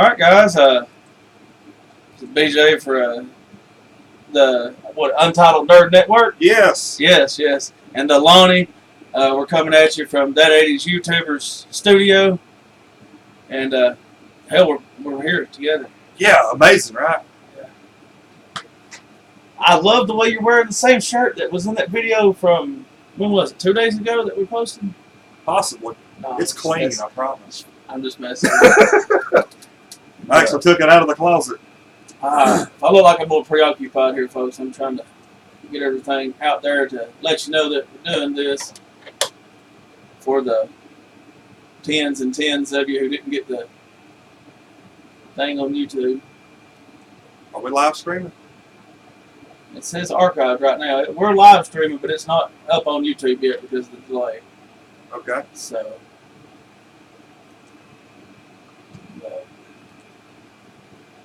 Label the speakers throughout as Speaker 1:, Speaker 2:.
Speaker 1: right, guys. BJ for the Untitled Nerd Network.
Speaker 2: Yes.
Speaker 1: Yes. And the Lonnie, we're coming at you from That 80s YouTubers studio, and hell, we're here together.
Speaker 2: Yeah, amazing, right?
Speaker 1: I love the way you're wearing the same shirt that was in that video from, when was it, 2 days ago that we posted?
Speaker 2: Possibly.
Speaker 1: No,
Speaker 2: It's clean, I promise.
Speaker 1: I'm just messing.
Speaker 2: I actually took it out of the closet.
Speaker 1: I look like I'm a little preoccupied here, folks. I'm trying to get everything out there to let you know that we're doing this for the tens and tens of you who didn't get the thing on YouTube.
Speaker 2: Are we live streaming?
Speaker 1: It says archived right now. We're live streaming, but it's not up on YouTube yet because of the delay.
Speaker 2: Okay.
Speaker 1: So,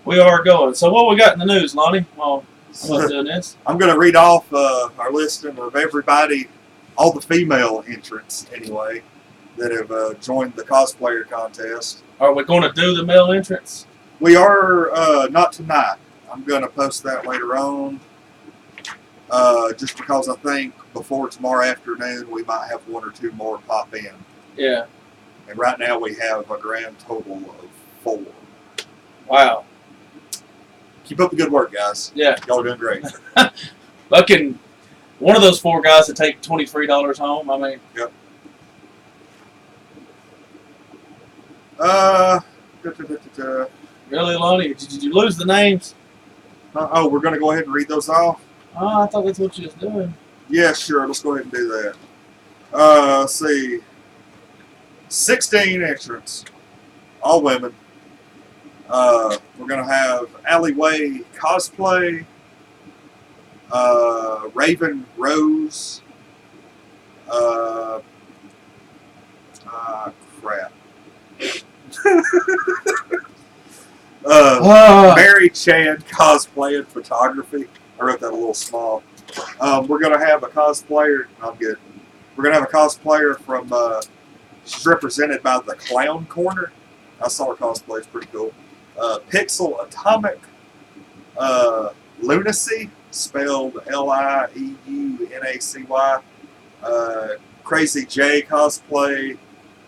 Speaker 1: we are going. So what we got in the news, Lonnie? Well, I'm doing this.
Speaker 2: I'm going to read off our listing of everybody, all the female entrants anyway, that have joined the cosplayer contest.
Speaker 1: Are we going to do the male entrance?
Speaker 2: We are not tonight. I'm going to post that later on. Just because I think before tomorrow afternoon we might have one or two more pop in.
Speaker 1: Yeah.
Speaker 2: And right now we have a grand total of 4.
Speaker 1: Wow.
Speaker 2: Keep up the good work, guys.
Speaker 1: Yeah.
Speaker 2: Y'all are doing great.
Speaker 1: Fucking one of those 4 guys to take $23 home. I mean.
Speaker 2: Yep.
Speaker 1: Really, Lonnie? Did you lose the names?
Speaker 2: Oh, we're going to go ahead and read those off?
Speaker 1: Oh, I thought that's what you was doing.
Speaker 2: Yeah, sure. Let's go ahead and do that. Let's see. 16 entrants. All women. We're going to have Alleyway Cosplay. Raven Rose. Crap. Mary Chan Cosplay and Photography. I wrote that a little small. We're going to have a cosplayer. I'm good. We're going to have a cosplayer from, she's represented by the Clown Corner. I saw her cosplay. It's pretty cool. Pixel Atomic. Lunacy, spelled Lieunacy. Crazy J Cosplay.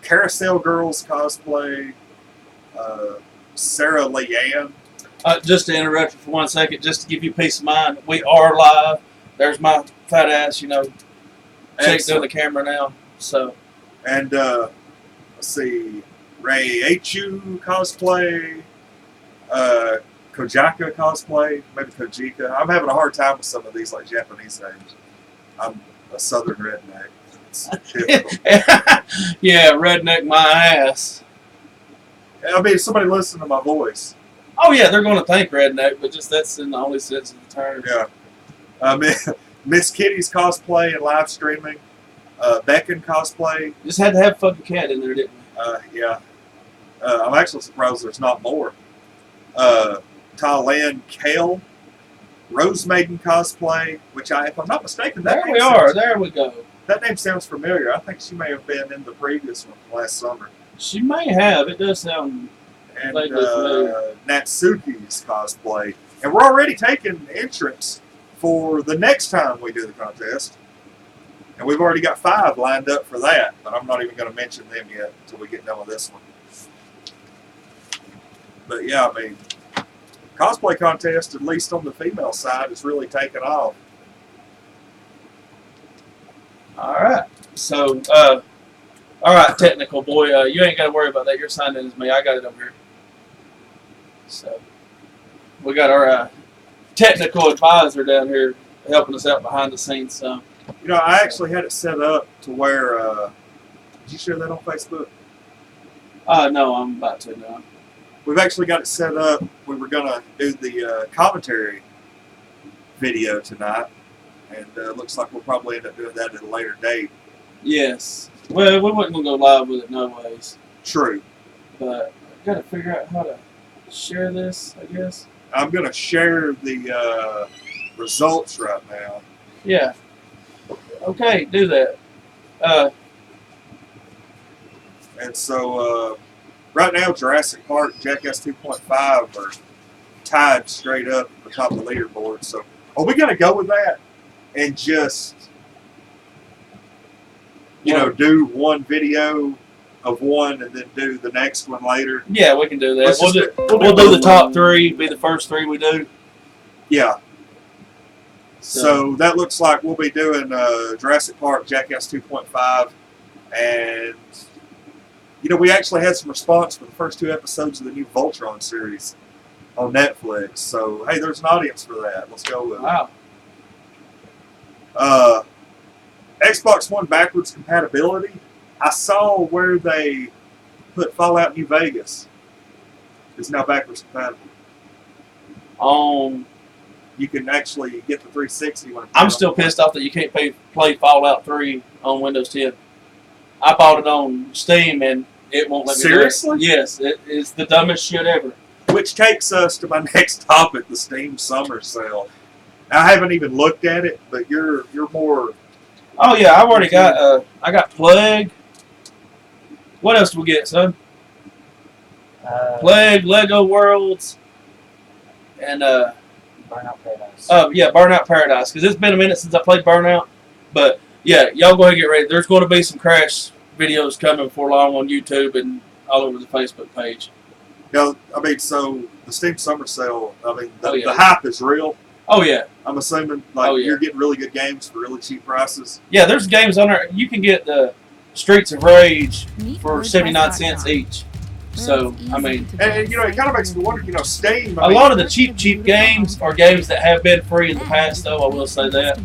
Speaker 2: Carousel Girls Cosplay. Sarah Leanne.
Speaker 1: Just to interrupt you for 1 second, just to give you peace of mind, we are live. There's my fat ass, check doing the camera now. So,
Speaker 2: and let's see, Ray H.U. Cosplay, Kojaka Cosplay, maybe Kojika. I'm having a hard time with some of these like Japanese names. I'm a southern redneck. It's difficult.
Speaker 1: Yeah, redneck my ass.
Speaker 2: I mean, if somebody listen to my voice.
Speaker 1: Oh yeah, they're going to think redneck, but just that's in the only sense of the term.
Speaker 2: Yeah. Miss Kitty's cosplay and live streaming. Beckon cosplay.
Speaker 1: Just had to have fucking cat in there, didn't we?
Speaker 2: Yeah. I'm actually surprised there's not more. Thailand Kale. Rose Maiden cosplay, which if I'm not mistaken,
Speaker 1: there we are. There we go.
Speaker 2: That name sounds familiar. I think she may have been in the previous one last summer.
Speaker 1: She may have. It does sound.
Speaker 2: And Natsuki's cosplay. And we're already taking entrants for the next time we do the contest. And we've already got 5 lined up for that, but I'm not even going to mention them yet until we get done with this one. But yeah, I mean, cosplay contest, at least on the female side, is really taken off.
Speaker 1: All right. So, all right, technical boy, you ain't got to worry about that. You're signed in as me. I got it over here. So, we got our technical advisor down here helping us out behind the scenes. So,
Speaker 2: I actually had it set up to where. Did you share that on Facebook?
Speaker 1: No, I'm about to now.
Speaker 2: We've actually got it set up. We were going to do the commentary video tonight, and it looks like we'll probably end up doing that at a later date.
Speaker 1: Yes. Well, we wasn't going to go live with it no ways.
Speaker 2: True.
Speaker 1: But I've got to figure out how to share this, I guess.
Speaker 2: I'm going to share the results right now.
Speaker 1: Yeah. Okay, do that.
Speaker 2: And so Right now, Jurassic Park and Jackass 2.5 are tied straight up at the top of the leaderboard. So, are we going to go with that and just, do one video of one and then do the next one later?
Speaker 1: Yeah, we can do that.
Speaker 2: We'll
Speaker 1: Do the top three. Be the first three we do.
Speaker 2: Yeah. So that looks like we'll be doing Jurassic Park, Jackass 2.5, and we actually had some response for the first 2 episodes of the new Voltron series on Netflix. So hey, there's an audience for that. Let's go with it. Xbox One backwards compatibility. I saw where they put Fallout New Vegas. It's now backwards compatible. You can actually get the 360 when
Speaker 1: I'm still pissed off that you can't play Fallout 3 on Windows 10. I bought it on Steam and it won't let me
Speaker 2: Seriously?
Speaker 1: do it. Yes, it's the dumbest shit ever.
Speaker 2: Which takes us to my next topic, the Steam Summer Sale. I haven't even looked at it, but you're more...
Speaker 1: Oh yeah, I've already got, I got Plague. What else do we get, son? Plague, Lego Worlds, and
Speaker 3: Burnout Paradise.
Speaker 1: Oh yeah, Burnout Paradise. Because it's been a minute since I played Burnout. But yeah, y'all go ahead and get ready. There's going to be some crash videos coming before long on YouTube and all over the Facebook page.
Speaker 2: So the Steam Summer Sale, the hype is real.
Speaker 1: Oh yeah.
Speaker 2: I'm assuming you're getting really good games for really cheap prices.
Speaker 1: Yeah, there's games on there. You can get the Streets of Rage for 79 cents each. So,
Speaker 2: and it kind of makes me wonder, Steam...
Speaker 1: a lot of the cheap games are games that have been free in the past, though, I will say that.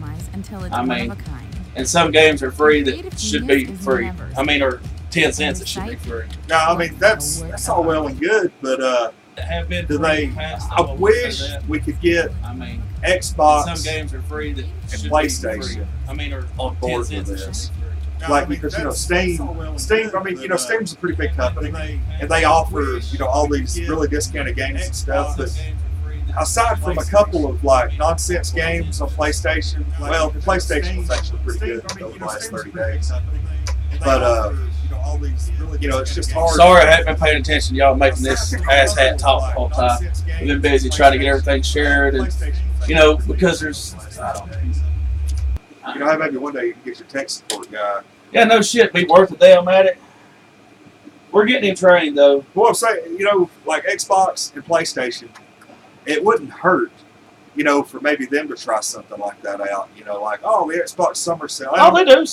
Speaker 1: And some games are free that should be free. Or 10 cents that should be free.
Speaker 2: No, that's all well and good, but
Speaker 1: have been
Speaker 2: do they... I wish we could get Xbox
Speaker 1: some games are free that
Speaker 2: and PlayStation
Speaker 1: or
Speaker 2: on board with this.
Speaker 1: Because
Speaker 2: Steam's a pretty big company, and they offer all these really discounted games and stuff. But aside from a couple of nonsense games on PlayStation, well, the PlayStation was actually pretty good over the last 30 days. But it's just hard.
Speaker 1: Sorry, I haven't been paying attention. Y'all making this ass hat talk the whole time. We've been busy trying to get everything shared, and because there's
Speaker 2: maybe one day you can get your tech support guy.
Speaker 1: Yeah, no shit, be worth a damn at it. We're getting him trained, though.
Speaker 2: Well, I'm saying, like Xbox and PlayStation, it wouldn't hurt, for maybe them to try something like that out. The Xbox Summer Sale.
Speaker 1: Oh, they do.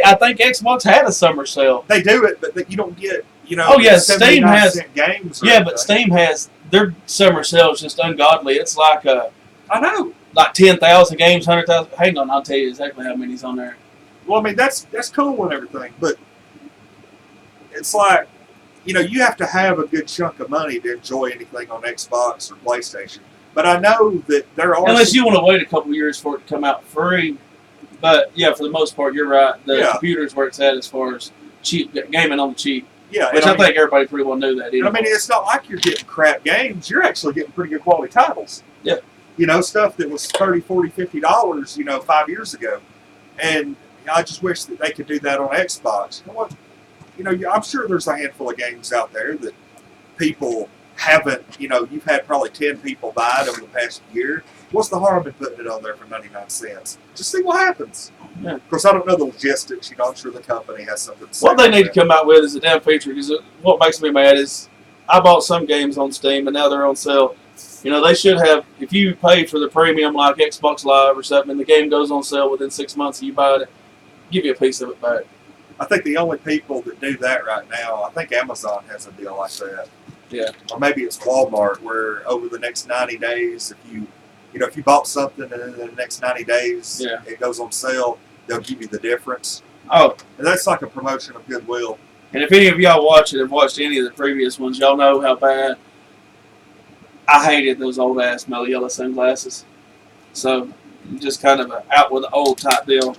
Speaker 1: I think Xbox had a summer sale.
Speaker 2: They do it, but you don't get,
Speaker 1: Oh, yeah, Steam has
Speaker 2: games.
Speaker 1: Yeah, but Steam has, their summer sale is just ungodly. It's like
Speaker 2: I know.
Speaker 1: Like 10,000 games, 100,000. Hang on, I'll tell you exactly how many's on there.
Speaker 2: Well, that's cool and everything, but it's like, you have to have a good chunk of money to enjoy anything on Xbox or PlayStation. But I know that there are...
Speaker 1: Unless you want to wait a couple of years for it to come out free. But, yeah, for the most part, you're right. The computer's where it's at as far as cheap gaming on the cheap.
Speaker 2: Yeah,
Speaker 1: which I think everybody pretty well knew that.
Speaker 2: It's not like you're getting crap games. You're actually getting pretty good quality titles.
Speaker 1: Yeah.
Speaker 2: Stuff that was $30, $40, $50, 5 years ago. And I just wish that they could do that on Xbox. I'm sure there's a handful of games out there that people haven't, you've had probably 10 people buy it over the past year. What's the harm in putting it on there for 99 cents? Just see what happens.
Speaker 1: Yeah.
Speaker 2: Of course, I don't know the logistics. I'm sure the company has something to say.
Speaker 1: What they need to come out with is a damn feature, because what makes me mad is I bought some games on Steam and now they're on sale. They should have, if you pay for the premium like Xbox Live or something, and the game goes on sale within 6 months and you buy it, give you a piece of it back.
Speaker 2: I think the only people that do that right now, I think Amazon has a deal like that.
Speaker 1: Yeah.
Speaker 2: Or maybe it's Walmart, where over the next 90 days, if you bought something and in the next 90 days it goes on sale, they'll give you the difference.
Speaker 1: Oh.
Speaker 2: And that's like a promotion of goodwill.
Speaker 1: And if any of y'all watch it and watched any of the previous ones, y'all know how bad I hated those old ass mellow yellow sunglasses. So just kind of out with the old type deal.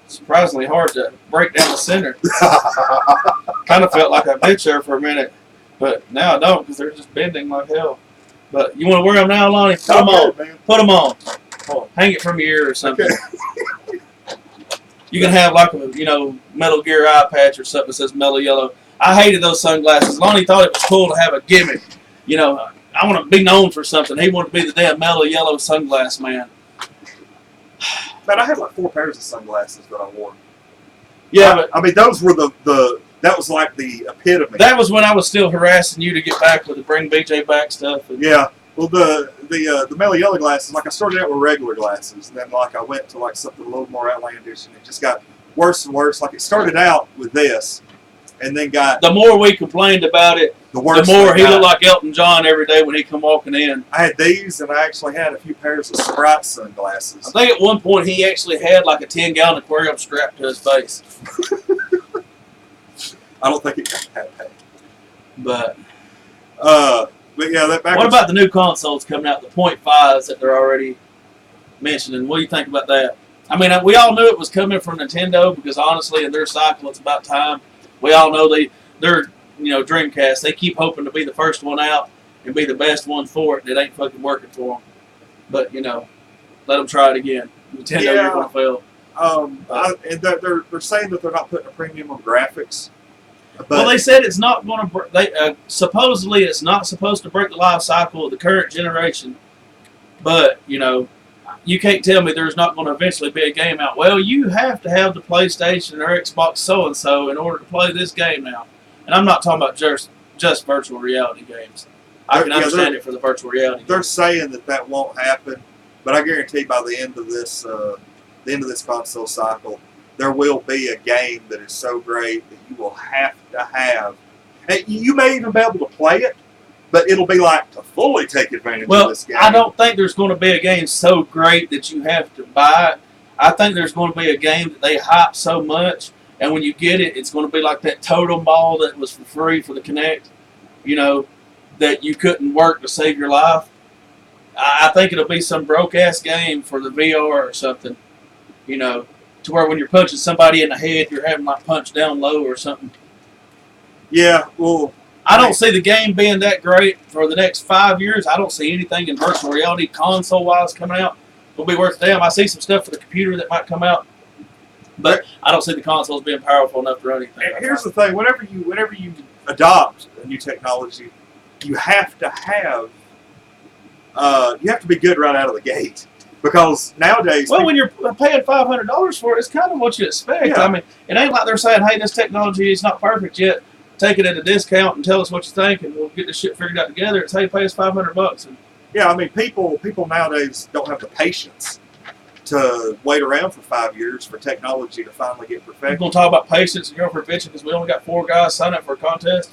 Speaker 1: Surprisingly hard to break down the center. Kind of felt like a bitch there for a minute, but now I don't because they're just bending like hell. But you want to wear them now, Lonnie? Put them on.
Speaker 2: Man.
Speaker 1: Put them on. Hang it from your ear or something.
Speaker 2: Okay.
Speaker 1: You can have like a Metal Gear eye patch or something that says Mellow Yellow. I hated those sunglasses. Lonnie thought it was cool to have a gimmick. I want to be known for something. He wanted to be the damn Mellow Yellow sunglass man.
Speaker 2: Man, I had like 4 pairs of sunglasses that I wore.
Speaker 1: Yeah, but
Speaker 2: I mean, those were that was like the epitome.
Speaker 1: that was when I was still harassing you to get back with the bring BJ back stuff.
Speaker 2: Yeah. Well, the Mellow Yellow glasses, like I started out with regular glasses, and then like I went to like something a little more outlandish, and it just got worse and worse. Like it started out with this, and then got
Speaker 1: The more we complained about it,
Speaker 2: the worse.
Speaker 1: the more
Speaker 2: it
Speaker 1: he
Speaker 2: got.
Speaker 1: looked like Elton John every day when he come walking in.
Speaker 2: I had these, and I actually had a few pairs of Sprite sunglasses.
Speaker 1: I think at one point he actually had like a 10-gallon aquarium strapped to his face.
Speaker 2: I don't think it got that bad. But yeah, that back.
Speaker 1: What about the new consoles coming out, the .5s that they're already mentioning? What do you think about that? I mean, we all knew it was coming from Nintendo because honestly, in their cycle, it's about time. We all know they're Dreamcast. They keep hoping to be the first one out and be the best one for it. And it ain't fucking working for them. But let them try it again. Nintendo,
Speaker 2: Yeah.
Speaker 1: you're gonna fail.
Speaker 2: And they're saying that they're not putting a premium on graphics. But
Speaker 1: Well, they said it's not going to. Supposedly, it's not supposed to break the life cycle of the current generation. But you can't tell me there's not going to eventually be a game out. Well, you have to have the PlayStation or Xbox so and so in order to play this game now. And I'm not talking about just virtual reality games. I can understand it for the virtual reality.
Speaker 2: they're saying that won't happen. But I guarantee by the end of this console cycle, there will be a game that is so great that you will have to have. And you may even be able to play it, but it'll be like to fully take advantage of this game.
Speaker 1: I don't think there's going to be a game so great that you have to buy it. I think there's going to be a game that they hype so much, and when you get it, it's going to be like that totem ball that was for free for the Kinect, that you couldn't work to save your life. I think it'll be some broke-ass game for the VR or something, to where when you're punching somebody in the head, you're having like punch down low or something.
Speaker 2: Yeah, well,
Speaker 1: I don't see the game being that great for the next 5 years. I don't see anything in virtual reality console-wise coming out. It'll be worth a damn. I see some stuff for the computer that might come out, but I don't see the consoles being powerful enough to run anything.
Speaker 2: and here's the thing: whenever you adopt a new technology, you have to be good right out of the gate. Because nowadays,
Speaker 1: Well, when you're paying $500 for it, it's kind of what you expect.
Speaker 2: Yeah.
Speaker 1: I mean, it ain't like they're saying, "Hey, this technology is not perfect yet. Take it at a discount and tell us what you think, and we'll get this shit figured out together." It's, "Hey, pay us $500." And
Speaker 2: yeah, I mean, people nowadays don't have the patience to wait around for 5 years for technology to finally get
Speaker 1: we're
Speaker 2: perfected.
Speaker 1: gonna talk about patience and girlfriend bitching because we only got 4 guys signed up for a contest.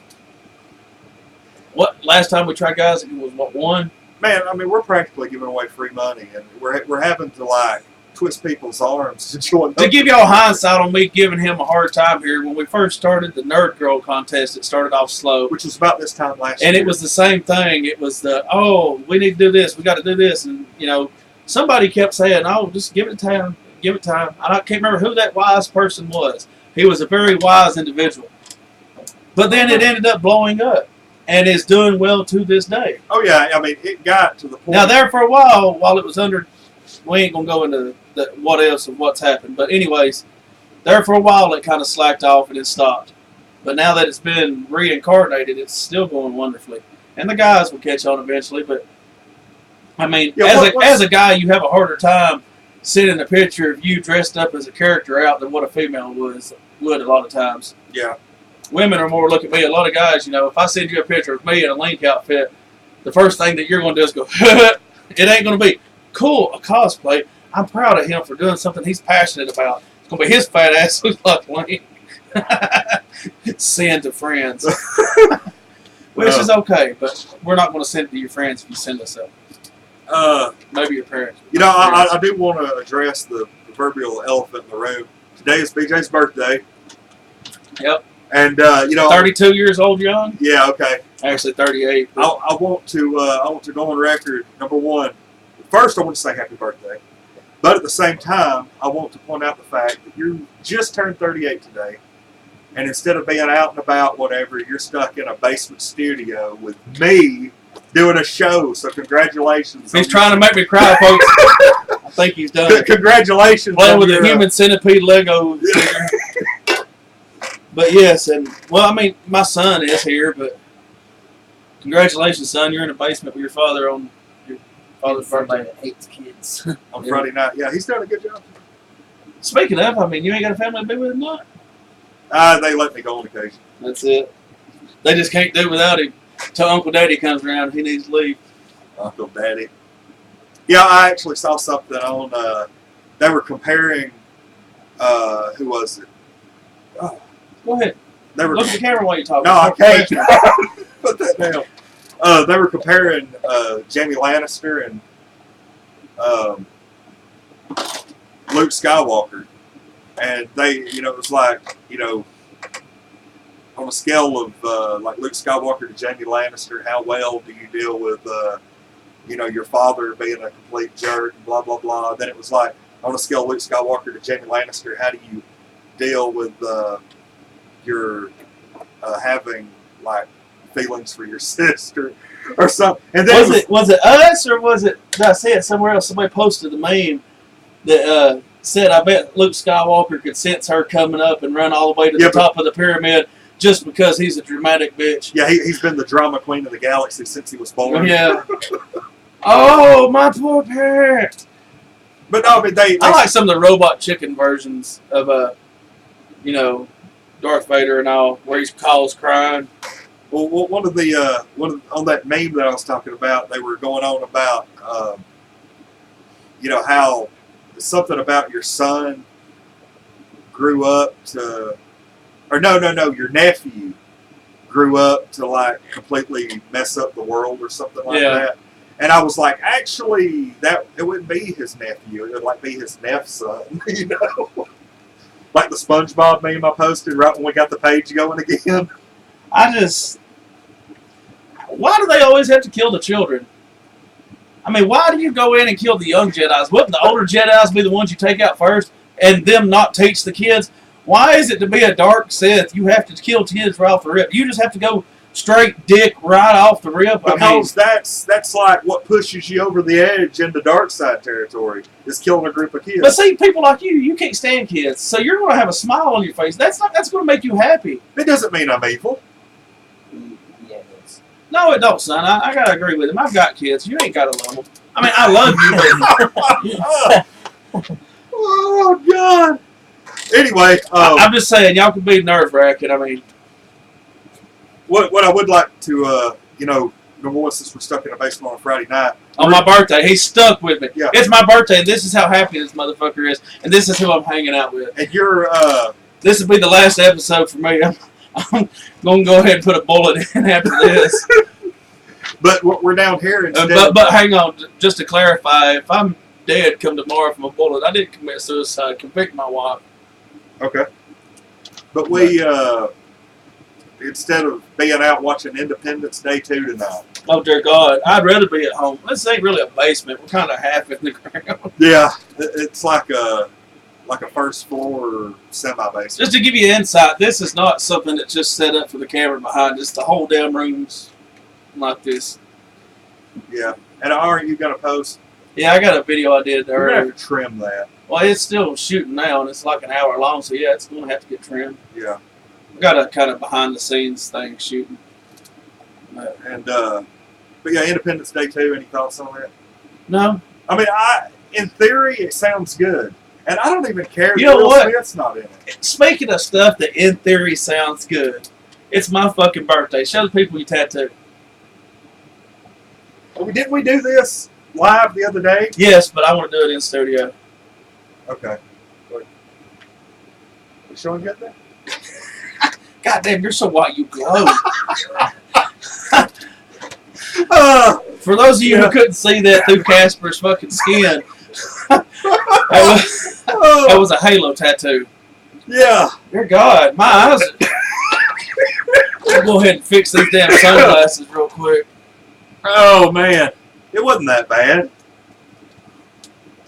Speaker 1: What last time we tried, guys? It was what, 1?
Speaker 2: Man, I mean, we're practically giving away free money, and we're having to like twist people's arms to join.
Speaker 1: To give y'all hindsight on me giving him a hard time here, when we first started the Nerd Girl contest, it started off slow.
Speaker 2: Which was about this time last year.
Speaker 1: And it was the same thing. It was we need to do this, we got to do this. And, somebody kept saying, "Oh, just give it time, give it time." I can't remember who that wise person was. He was a very wise individual. But then it ended up blowing up and is doing well to this day.
Speaker 2: Oh, yeah, I mean, it got to the point.
Speaker 1: Now, there for a while it was under, we ain't going to go into the what else of what's happened. But anyways, there for a while it kind of slacked off and it stopped. But now that it's been reincarnated, it's still going wonderfully. And the guys will catch on eventually. But, I mean,
Speaker 2: Yeah,
Speaker 1: as a guy, you have a harder time sending a picture of you dressed up as a character out than what a female would a lot of times.
Speaker 2: Yeah.
Speaker 1: Women are more look at me. A lot of guys, if I send you a picture of me in a Link outfit, the first thing that you're going to do is go, it ain't going to be, "Cool, a cosplay. I'm proud of him for doing something he's passionate about." It's going to be his fat ass looks like Link. Send to friends. Which is okay, but we're not going to send it to your friends if you send us up. Maybe your parents.
Speaker 2: I do want to address the proverbial elephant in the room. Today is BJ's birthday.
Speaker 1: Yep.
Speaker 2: And
Speaker 1: 32 years old, young.
Speaker 2: Yeah, okay.
Speaker 1: Actually, 38.
Speaker 2: I want to go on record. Number one, first I want to say happy birthday, but at the same time, I want to point out the fact that you just turned 38 today, and instead of being out and about, whatever, you're stuck in a basement studio with me doing a show. So congratulations.
Speaker 1: He's trying to make me cry, folks. I think he's done.
Speaker 2: Congratulations.
Speaker 1: Playing
Speaker 2: on
Speaker 1: with
Speaker 2: your,
Speaker 1: a human centipede Lego figure. But yes, and well, I mean, my son is here, but congratulations, son. You're in the basement with your father on your father's
Speaker 3: Somebody
Speaker 1: birthday.
Speaker 3: that hates kids.
Speaker 2: on Friday night. Yeah, he's done a good job.
Speaker 1: Speaking of, I mean, you ain't got a family to be with him, not?
Speaker 2: They let me go on occasion.
Speaker 1: That's it. They just can't do without him. Till Uncle Daddy comes around, he needs to leave.
Speaker 2: Uncle Daddy. Yeah, I actually saw something on. They were comparing. Who was it?
Speaker 1: Go ahead.
Speaker 2: They were.
Speaker 1: Look at the camera while you talk.
Speaker 2: No, I can't. Put that down. They were comparing Jamie Lannister and Luke Skywalker, and they, it was like, on a scale of like Luke Skywalker to Jamie Lannister, how well do you deal with, your father being a complete jerk and blah blah blah. Then it was like on a scale of Luke Skywalker to Jamie Lannister, how do you deal with your having like feelings for your sister or something? And then
Speaker 1: was it us or was it? Did I see it somewhere else? Somebody posted the meme that said, "I bet Luke Skywalker could sense her coming up and run all the way to the top of the pyramid just because he's a dramatic bitch."
Speaker 2: Yeah, he's been the drama queen of the galaxy since he was born.
Speaker 1: Yeah. Oh, my poor parents.
Speaker 2: But no, I mean
Speaker 1: I like some of the robot chicken versions of Darth Vader and all, where he calls crying.
Speaker 2: Well, one of on that meme that I was talking about, they were going on about how something about your son grew up to, or no, your nephew grew up to like completely mess up the world or something like that. And I was like, actually, that it wouldn't be his nephew; it would like be his neph's son, Like the SpongeBob meme I posted right when we got the page going again.
Speaker 1: Why do they always have to kill the children? I mean, why do you go in and kill the young Jedis? Wouldn't the older Jedis be the ones you take out first and them not teach the kids? Why is it to be a dark Sith you have to kill kids right off the rip? You just have to go straight dick right off the rip.
Speaker 2: Because that's like what pushes you over the edge into dark side territory, is killing a group of kids.
Speaker 1: But see, people like you can't stand kids, so you're going to have a smile on your face. That's going to make you happy.
Speaker 2: It doesn't mean I'm evil.
Speaker 3: Yeah, it is.
Speaker 1: No, it don't, son. I got to agree with him. I've got kids. You ain't got to love them. I mean, I love you.
Speaker 2: Oh, God. Anyway.
Speaker 1: I'm just saying, y'all can be nerve-wracking. I mean.
Speaker 2: What I would like to, number one, since we're stuck in a basement on a Friday night.
Speaker 1: On my birthday. He's stuck with me.
Speaker 2: Yeah.
Speaker 1: It's my birthday, and this is how happy this motherfucker is, and this is who I'm hanging out with.
Speaker 2: And you're,
Speaker 1: This will be the last episode for me. I'm going to go ahead and put a bullet in after this.
Speaker 2: But we're down here instead.
Speaker 1: But hang on, just to clarify, if I'm dead come tomorrow from a bullet, I didn't commit suicide. Convict my wife.
Speaker 2: Okay. But we, instead of being out watching Independence Day 2 tonight.
Speaker 1: Oh, dear God. I'd rather be at home. This ain't really a basement. We're kind of half in the ground.
Speaker 2: Yeah. It's like a first floor semi-basement.
Speaker 1: Just to give you insight, this is not something that's just set up for the camera behind us. The whole damn room's like this.
Speaker 2: Yeah. And aren't you going to post?
Speaker 1: Yeah, I got a video I did
Speaker 2: You're going to
Speaker 1: earlier.
Speaker 2: have to trim that.
Speaker 1: Well, it's still shooting now, and it's like an hour long, so yeah, it's going to have to get trimmed.
Speaker 2: Yeah.
Speaker 1: I got a kind of behind-the-scenes thing shooting.
Speaker 2: And, but yeah, Independence Day 2, any thoughts on that?
Speaker 1: No.
Speaker 2: I mean, in theory, it sounds good. And I don't even care
Speaker 1: You know
Speaker 2: if Will
Speaker 1: what?
Speaker 2: Smith's not in it.
Speaker 1: Speaking of stuff that in theory sounds good, it's my fucking birthday. Show the people you tattoo.
Speaker 2: Didn't we do this live the other day?
Speaker 1: Yes, but I want to do it in studio.
Speaker 2: Okay. You showing good there?
Speaker 1: God damn, you're so white you glow. For those of you who couldn't see that through Casper's fucking skin, that was a halo tattoo.
Speaker 2: Yeah.
Speaker 1: Dear God, my eyes. I'll go ahead and fix these damn sunglasses real quick.
Speaker 2: Oh, man. It wasn't that bad.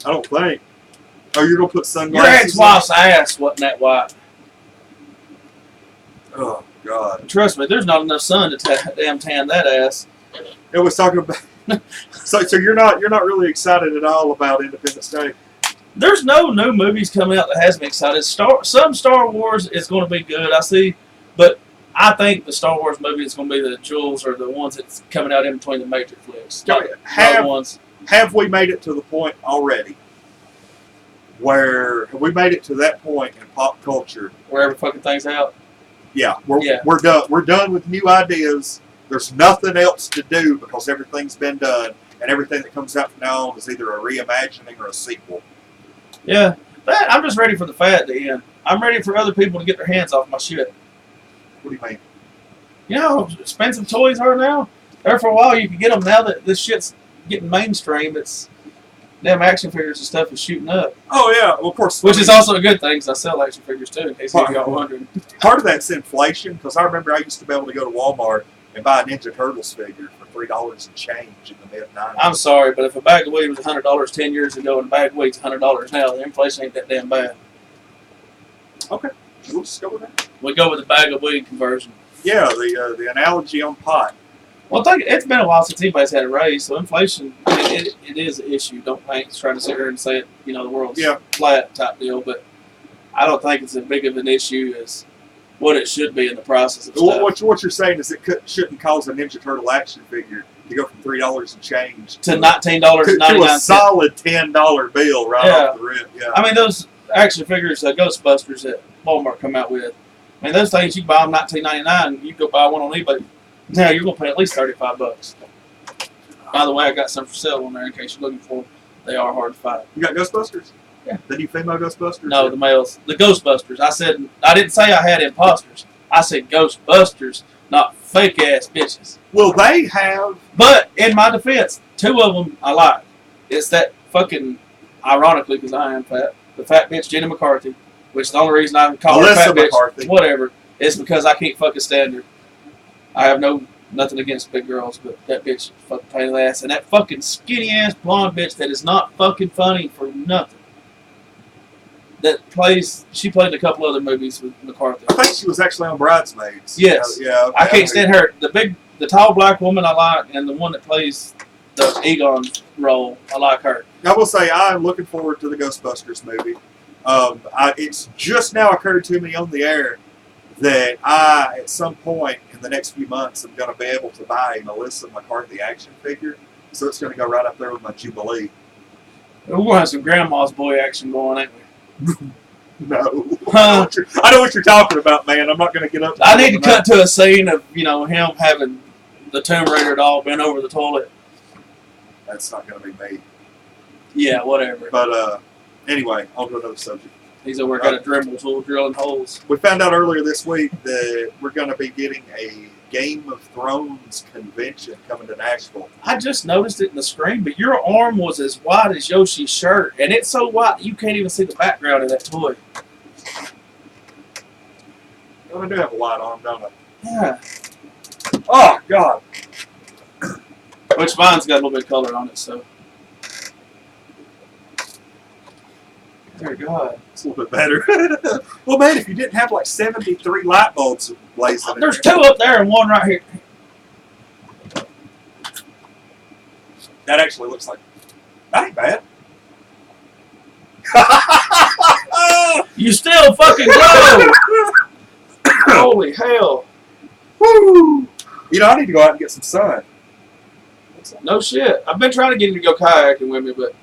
Speaker 2: I don't think. Oh, you're going to put
Speaker 1: Your
Speaker 2: sunglasses
Speaker 1: ex-wife's ass wasn't that white.
Speaker 2: on? Oh, God.
Speaker 1: Trust me, there's not enough sun to damn tan that ass.
Speaker 2: It was talking about. So you're not really excited at all about Independence Day.
Speaker 1: There's no new movies coming out that has me excited. Some Star Wars is going to be good, I see, but I think the Star Wars movie is going to be the jewels or the ones that's coming out in between the major flicks.
Speaker 2: Have we made it to the point already where have we made it to that point in pop culture
Speaker 1: where every fucking thing's out?
Speaker 2: Yeah, we're done. We're done with new ideas. There's nothing else to do because everything's been done, and everything that comes out from now on is either a reimagining or a sequel.
Speaker 1: Yeah, I'm just ready for the fad to end. I'm ready for other people to get their hands off my shit.
Speaker 2: What do you mean?
Speaker 1: You know how expensive toys are now? There for a while you could get them. Now that this shit's getting mainstream, it's damn action figures and stuff is shooting up.
Speaker 2: Oh yeah, well, of course.
Speaker 1: Which is also a good thing because I sell action figures too. In case you got wondering.
Speaker 2: Part of that's inflation because I remember I used to be able to go to Walmart and buy a Ninja Turtles figure for $3 and change in the mid-90s.
Speaker 1: I'm sorry, but if a bag of weed was $100 10 years ago and a bag of weed's $100 now, the inflation ain't that damn bad.
Speaker 2: Okay, we'll just go with that.
Speaker 1: We go with the bag of weed conversion.
Speaker 2: Yeah, the analogy on pot.
Speaker 1: Well, I think it's been a while since anybody's had a raise, so inflation it is an issue. Don't think trying to sit here and say it, the world's flat type deal, but I don't think it's as big of an issue as what it should be in the process of stuff.
Speaker 2: What you're saying is it shouldn't cause a Ninja Turtle action figure to go from $3 and change
Speaker 1: to $19.99
Speaker 2: to a solid $10 bill right off the rip. Yeah,
Speaker 1: I mean those action figures, Ghostbusters that Walmart come out with. I mean those things you buy them $19.99. You go buy one on eBay. Now you're gonna pay at least $35. By the way, I got some for sale on there in case you're looking for them. They are hard to find.
Speaker 2: You got Ghostbusters?
Speaker 1: Yeah.
Speaker 2: The new female Ghostbusters?
Speaker 1: No, the males. The Ghostbusters. I didn't say I had imposters. I said Ghostbusters, not fake ass bitches.
Speaker 2: Well, they have.
Speaker 1: But in my defense, two of them I like. It's that fucking, ironically, because I am fat, the fat bitch Jenny McCarthy, which is the only reason I call her fat
Speaker 2: McCarthy.
Speaker 1: Bitch. Whatever. It's because I can't fucking stand her. I have nothing against big girls, but that bitch is fucking pain in the ass. And that fucking skinny ass blonde bitch that is not fucking funny for nothing. She played in a couple other movies with McCarthy.
Speaker 2: I think she was actually on Bridesmaids.
Speaker 1: Yes.
Speaker 2: Yeah.
Speaker 1: I can't stand her. The tall black woman I like, and the one that plays the Egon role, I like her.
Speaker 2: I will say I'm looking forward to the Ghostbusters movie. It's just now occurred to me on the air that I, at some point in the next few months, am going to be able to buy a Melissa McCarthy action figure. So it's going to go right up there with my Jubilee.
Speaker 1: We're going to have some grandma's boy action going, ain't we?
Speaker 2: No. I know what you're talking about, man. I'm not going to get up.
Speaker 1: I need to cut to a scene of, him having the Tomb Raider doll bent over the toilet.
Speaker 2: That's not going to be me.
Speaker 1: Yeah, whatever.
Speaker 2: But anyway, on to another subject.
Speaker 1: He's over at a Dremel tool drilling holes.
Speaker 2: We found out earlier this week that we're going to be getting a Game of Thrones convention coming to Nashville.
Speaker 1: I just noticed it in the screen, but your arm was as wide as Yoshi's shirt, and it's so wide you can't even see the background of that toy.
Speaker 2: Well, I do have a wide arm, don't I?
Speaker 1: Yeah.
Speaker 2: Oh, God.
Speaker 1: Which mine's got a little bit of color on it, so. Dear God.
Speaker 2: It's a little bit better. Well, man, if you didn't have like 73 light bulbs blazing in
Speaker 1: There's
Speaker 2: there.
Speaker 1: 2 up there and 1 right here.
Speaker 2: That actually looks like... That ain't bad.
Speaker 1: You still fucking glow! Holy hell.
Speaker 2: Woo! I need to go out and get some sun.
Speaker 1: No shit. I've been trying to get him to go kayaking with me, but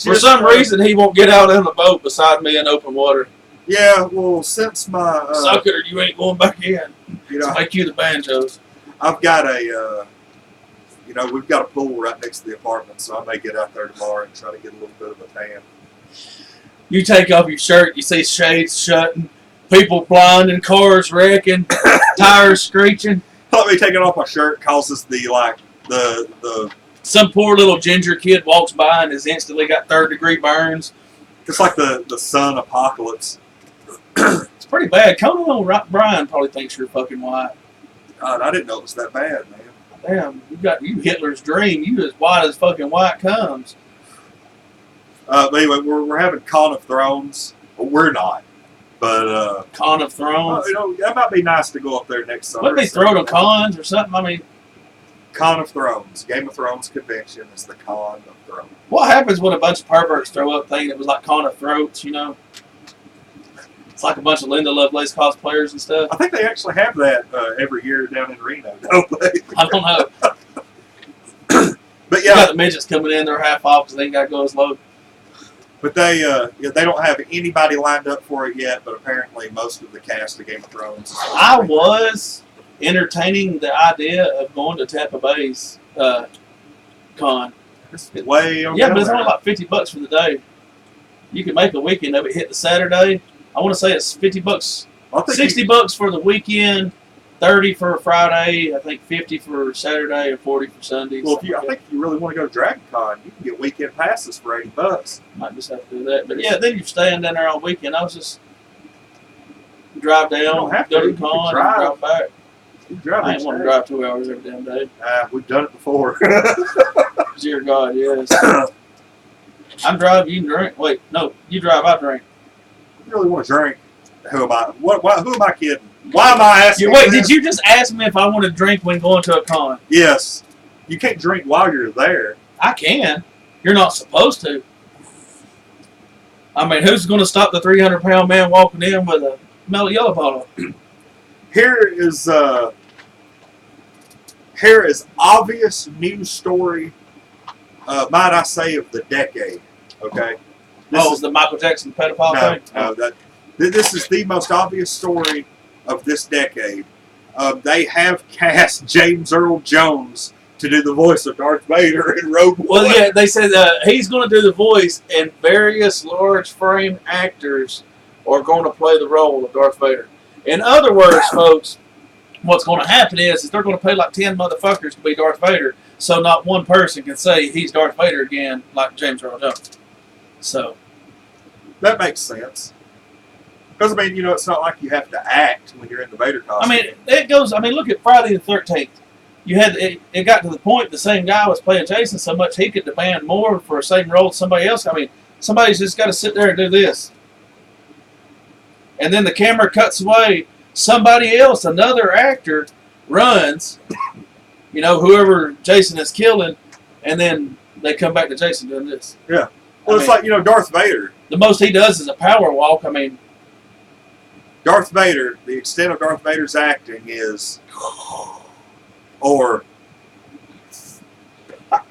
Speaker 1: for some reason he won't get out on the boat beside me in open water.
Speaker 2: Yeah, well, since my...
Speaker 1: Suck it or you ain't going back in. To make you the banjos.
Speaker 2: I've got a... we've got a pool right next to the apartment, so I may get out there tomorrow and try to get a little bit of a tan.
Speaker 1: You take off your shirt, you see shades shutting, people blinding, cars wrecking, tires screeching.
Speaker 2: Thought me taking off my shirt causes the
Speaker 1: some poor little ginger kid walks by and has instantly got 3rd-degree burns.
Speaker 2: It's like the sun apocalypse.
Speaker 1: It's pretty bad. Conan Brian probably thinks you're fucking white.
Speaker 2: God, I didn't know it was that bad, man.
Speaker 1: Damn, you Hitler's dream. You as white as fucking white comes.
Speaker 2: But anyway, we're having Con of Thrones. Well, we're not. But
Speaker 1: Con of Thrones.
Speaker 2: That might be nice to go up there next summer.
Speaker 1: Wouldn't they throw the cons or something? I mean,
Speaker 2: Con of Thrones. Game of Thrones convention is the Con of Thrones.
Speaker 1: What happens when a bunch of perverts throw up thing that was like Con of Throats, you know? It's like a bunch of Linda Lovelace cosplayers and stuff.
Speaker 2: I think they actually have that every year down in Reno, don't they?
Speaker 1: I don't know.
Speaker 2: But
Speaker 1: You got
Speaker 2: yeah,
Speaker 1: the midgets coming in, they're half off because they ain't got to go as low.
Speaker 2: but they don't have anybody lined up for it yet. But apparently, most of the cast of Game of Thrones.
Speaker 1: I was entertaining the idea of going to Tampa Bay's con.
Speaker 2: It's way on
Speaker 1: Yeah,
Speaker 2: down
Speaker 1: but it's
Speaker 2: there.
Speaker 1: only like $50 for the day. You can make a weekend of it. Hit the Saturday. I want to say it's $50,
Speaker 2: I think
Speaker 1: $60 for the weekend, 30 for Friday. I think 50 for Saturday and 40 for Sunday.
Speaker 2: Well, I think if you really want to go to Dragon Con, you can get weekend passes for $80.
Speaker 1: Might just have to do that. But yeah, then you're staying down there all weekend. I was just drive down,
Speaker 2: don't have
Speaker 1: go
Speaker 2: to.
Speaker 1: to
Speaker 2: You
Speaker 1: the
Speaker 2: can
Speaker 1: con, and
Speaker 2: drive.
Speaker 1: drive back.
Speaker 2: You drive
Speaker 1: I ain't want to drive 2 hours every damn day.
Speaker 2: We've done it before.
Speaker 1: Dear God, yes. I'm driving, you can drink. Wait, no, you drive, I drink.
Speaker 2: You really want to drink? Who am I? Who am I kidding? Why am I asking?
Speaker 1: Wait,
Speaker 2: this?
Speaker 1: did you just ask me if I want to drink when going to a con?
Speaker 2: Yes. You can't drink while you're there.
Speaker 1: I can. You're not supposed to. I mean, who's going to stop the 300-pound man walking in with a mellow yellow bottle?
Speaker 2: Here is obvious news story. Might I say of the decade? Okay.
Speaker 1: This is the Michael Jackson pedophile thing?
Speaker 2: This is the most obvious story of this decade. They have cast James Earl Jones to do the voice of Darth Vader in Rogue One.
Speaker 1: Well, yeah, they said he's going to do the voice, and various large frame actors are going to play the role of Darth Vader. In other words, folks, what's going to happen is they're going to pay like 10 motherfuckers to be Darth Vader, so not one person can say he's Darth Vader again like James Earl Jones. So
Speaker 2: That makes sense. Because, I mean, it's not like you have to act when you're in the Vader costume.
Speaker 1: I mean, it goes. I mean, look at Friday the 13th. You had it got to the point the same guy was playing Jason so much he could demand more for a same role as somebody else. I mean, somebody's just got to sit there and do this, and then the camera cuts away. Somebody else, another actor, runs. Whoever Jason is killing, and then they come back to Jason doing this.
Speaker 2: Yeah. Well, it's like Darth Vader.
Speaker 1: The most he does is a power walk. I mean,
Speaker 2: Darth Vader, the extent of Darth Vader's acting is, or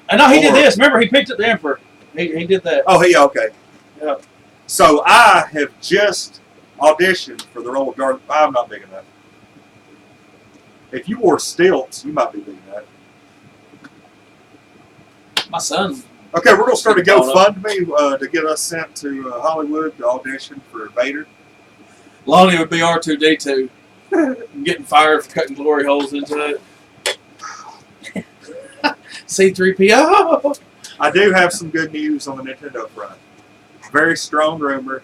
Speaker 1: I know he did this. Remember, he picked up the Emperor. He did that.
Speaker 2: oh, okay.
Speaker 1: Yeah.
Speaker 2: So I have just auditioned for the role of Darth. I'm not big enough. If you wore stilts, you might be big enough.
Speaker 1: My son.
Speaker 2: Okay, we're gonna start a GoFundMe to get us sent to Hollywood to audition for Vader.
Speaker 1: Lonnie would be R2D2. Getting fired for cutting glory holes into it. C-3PO.
Speaker 2: I do have some good news on the Nintendo front. Very strong rumor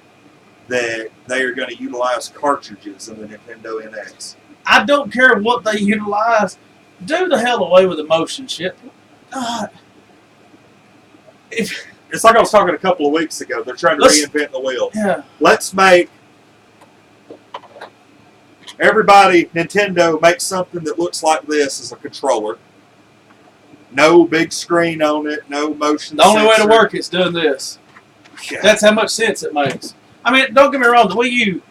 Speaker 2: that they are going to utilize cartridges in the Nintendo NX.
Speaker 1: I don't care what they utilize. Do the hell away with the motion shit. God.
Speaker 2: It's like I was talking a couple of weeks ago. They're trying to reinvent the wheel.
Speaker 1: Yeah.
Speaker 2: Let's make Nintendo make something that looks like this as a controller. No big screen on it, no motion
Speaker 1: The only way to
Speaker 2: sensor.
Speaker 1: work is doing this.
Speaker 2: Yeah.
Speaker 1: That's how much sense it makes. I mean, don't get me wrong. The Wii U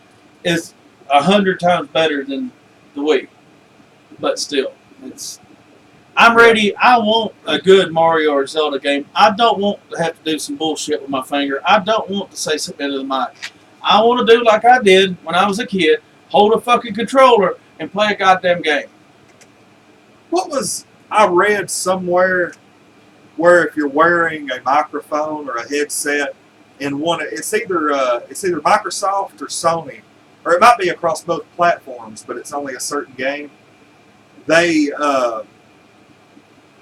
Speaker 1: is 100 times better than the Wii. But still, I'm ready. I want a good Mario or Zelda game. I don't want to have to do some bullshit with my finger. I don't want to say something into the mic. I want to do like I did when I was a kid. Hold a fucking controller and play a goddamn game.
Speaker 2: I read somewhere where if you're wearing a microphone or a headset in it's either Microsoft or Sony, or it might be across both platforms, but it's only a certain game. They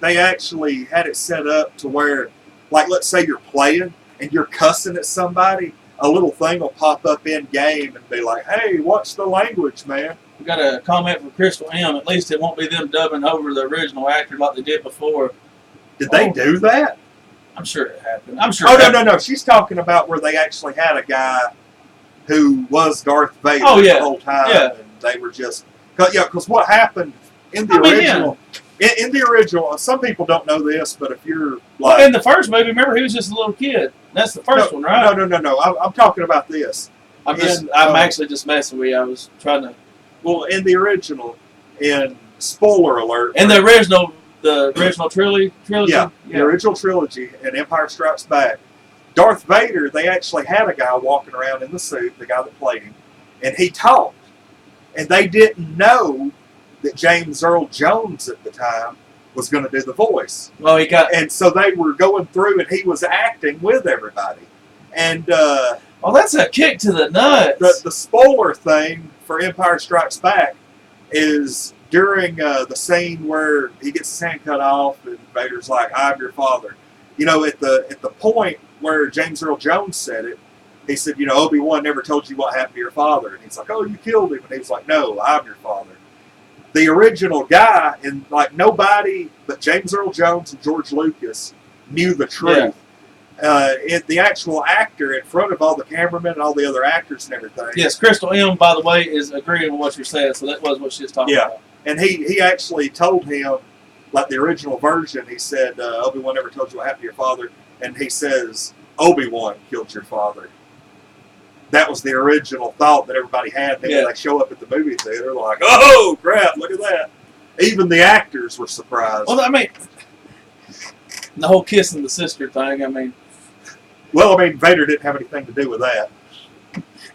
Speaker 2: actually had it set up to where, like, let's say you're playing and you're cussing at somebody, a little thing will pop up in game and be like, "Hey, watch the language, man."
Speaker 1: We got a comment from Crystal M. At least it won't be them dubbing over the original actor like they did before.
Speaker 2: Did they do that?
Speaker 1: I'm sure it happened. I'm sure.
Speaker 2: Oh, no. She's talking about where they actually had a guy who was Darth Vader
Speaker 1: Oh, yeah.
Speaker 2: the whole time.
Speaker 1: Yeah.
Speaker 2: And they were just... Because what happened in the original... In the original, some people don't know this, but if you're
Speaker 1: Well,
Speaker 2: like
Speaker 1: in the first movie, remember, he was just a little kid. That's the first one, right?
Speaker 2: no. I'm talking about this.
Speaker 1: I'm
Speaker 2: In,
Speaker 1: actually just messing with you. I was trying to.
Speaker 2: Well, in the original, in spoiler alert,
Speaker 1: In the original trilogy.
Speaker 2: yeah, the original trilogy and Empire Strikes Back, Darth Vader, they actually had a guy walking around in the suit, the guy that played him, and he talked. And they didn't know that James Earl Jones at the time was going to do the voice.
Speaker 1: Well, he got.
Speaker 2: And so they were going through and he was acting with everybody. And
Speaker 1: Oh, that's a kick to the nuts.
Speaker 2: the spoiler thing for Empire Strikes Back is during the scene where he gets his hand cut off and Vader's like, "I'm your father." You know, at the point where James Earl Jones said it, he said, you know, Obi-Wan never told you what happened to your father. And he's like, "Oh, you killed him." And he was like, "No, I'm your father." The original guy, and like nobody but James Earl Jones and George Lucas knew the truth. The actual actor in front of all the cameramen and all the other actors and everything.
Speaker 1: Yes, Crystal M, by the way, is agreeing with what you're saying, so that was what she was talking about.
Speaker 2: And he actually told him, like the original version, he said, Obi-Wan never told you what happened to your father. And he says, Obi-Wan killed your father. That was the original thought that everybody had. Then when they show up at the movie theater, they're like, "Oh, crap, look at that." Even the actors were surprised.
Speaker 1: Well, I mean, the whole kissing the sister thing, I mean.
Speaker 2: Well, I mean, Vader didn't have anything to do with that.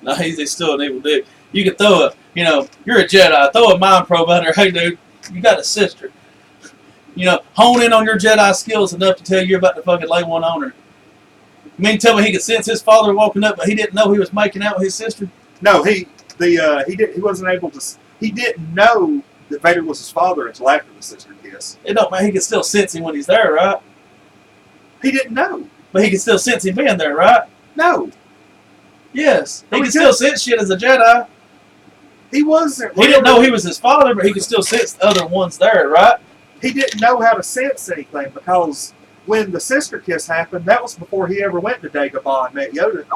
Speaker 1: No, he's still an evil dude. You can throw a, you know, you're a Jedi, throw a mind probe at her. Hey, dude, you got a sister. You know, hone in on your Jedi skills enough to tell you you're about to fucking lay one on her. You mean tell me he could sense his father walking up, but he didn't know he was making out with his sister?
Speaker 2: No, he wasn't able to. He didn't know that Vader was his father until after the sister kiss.
Speaker 1: It don't matter. He can still sense him when he's there, right?
Speaker 2: He didn't know.
Speaker 1: But he can still sense him being there, right?
Speaker 2: No.
Speaker 1: Yes. He can still sense shit as a Jedi.
Speaker 2: He wasn't.
Speaker 1: He didn't know he was his father, but he could still sense the other ones there, right?
Speaker 2: He didn't know how to sense anything because when the sister kiss happened, that was before he ever went to Dagobah and met Yoda.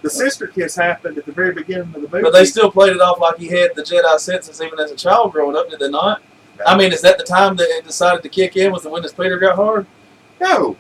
Speaker 2: The sister kiss happened at the very beginning of the movie.
Speaker 1: But they still played it off like he had the Jedi senses even as a child growing up, did they not?
Speaker 2: No.
Speaker 1: I mean, is that the time that it decided to kick in was when his Peter got hard?
Speaker 2: No.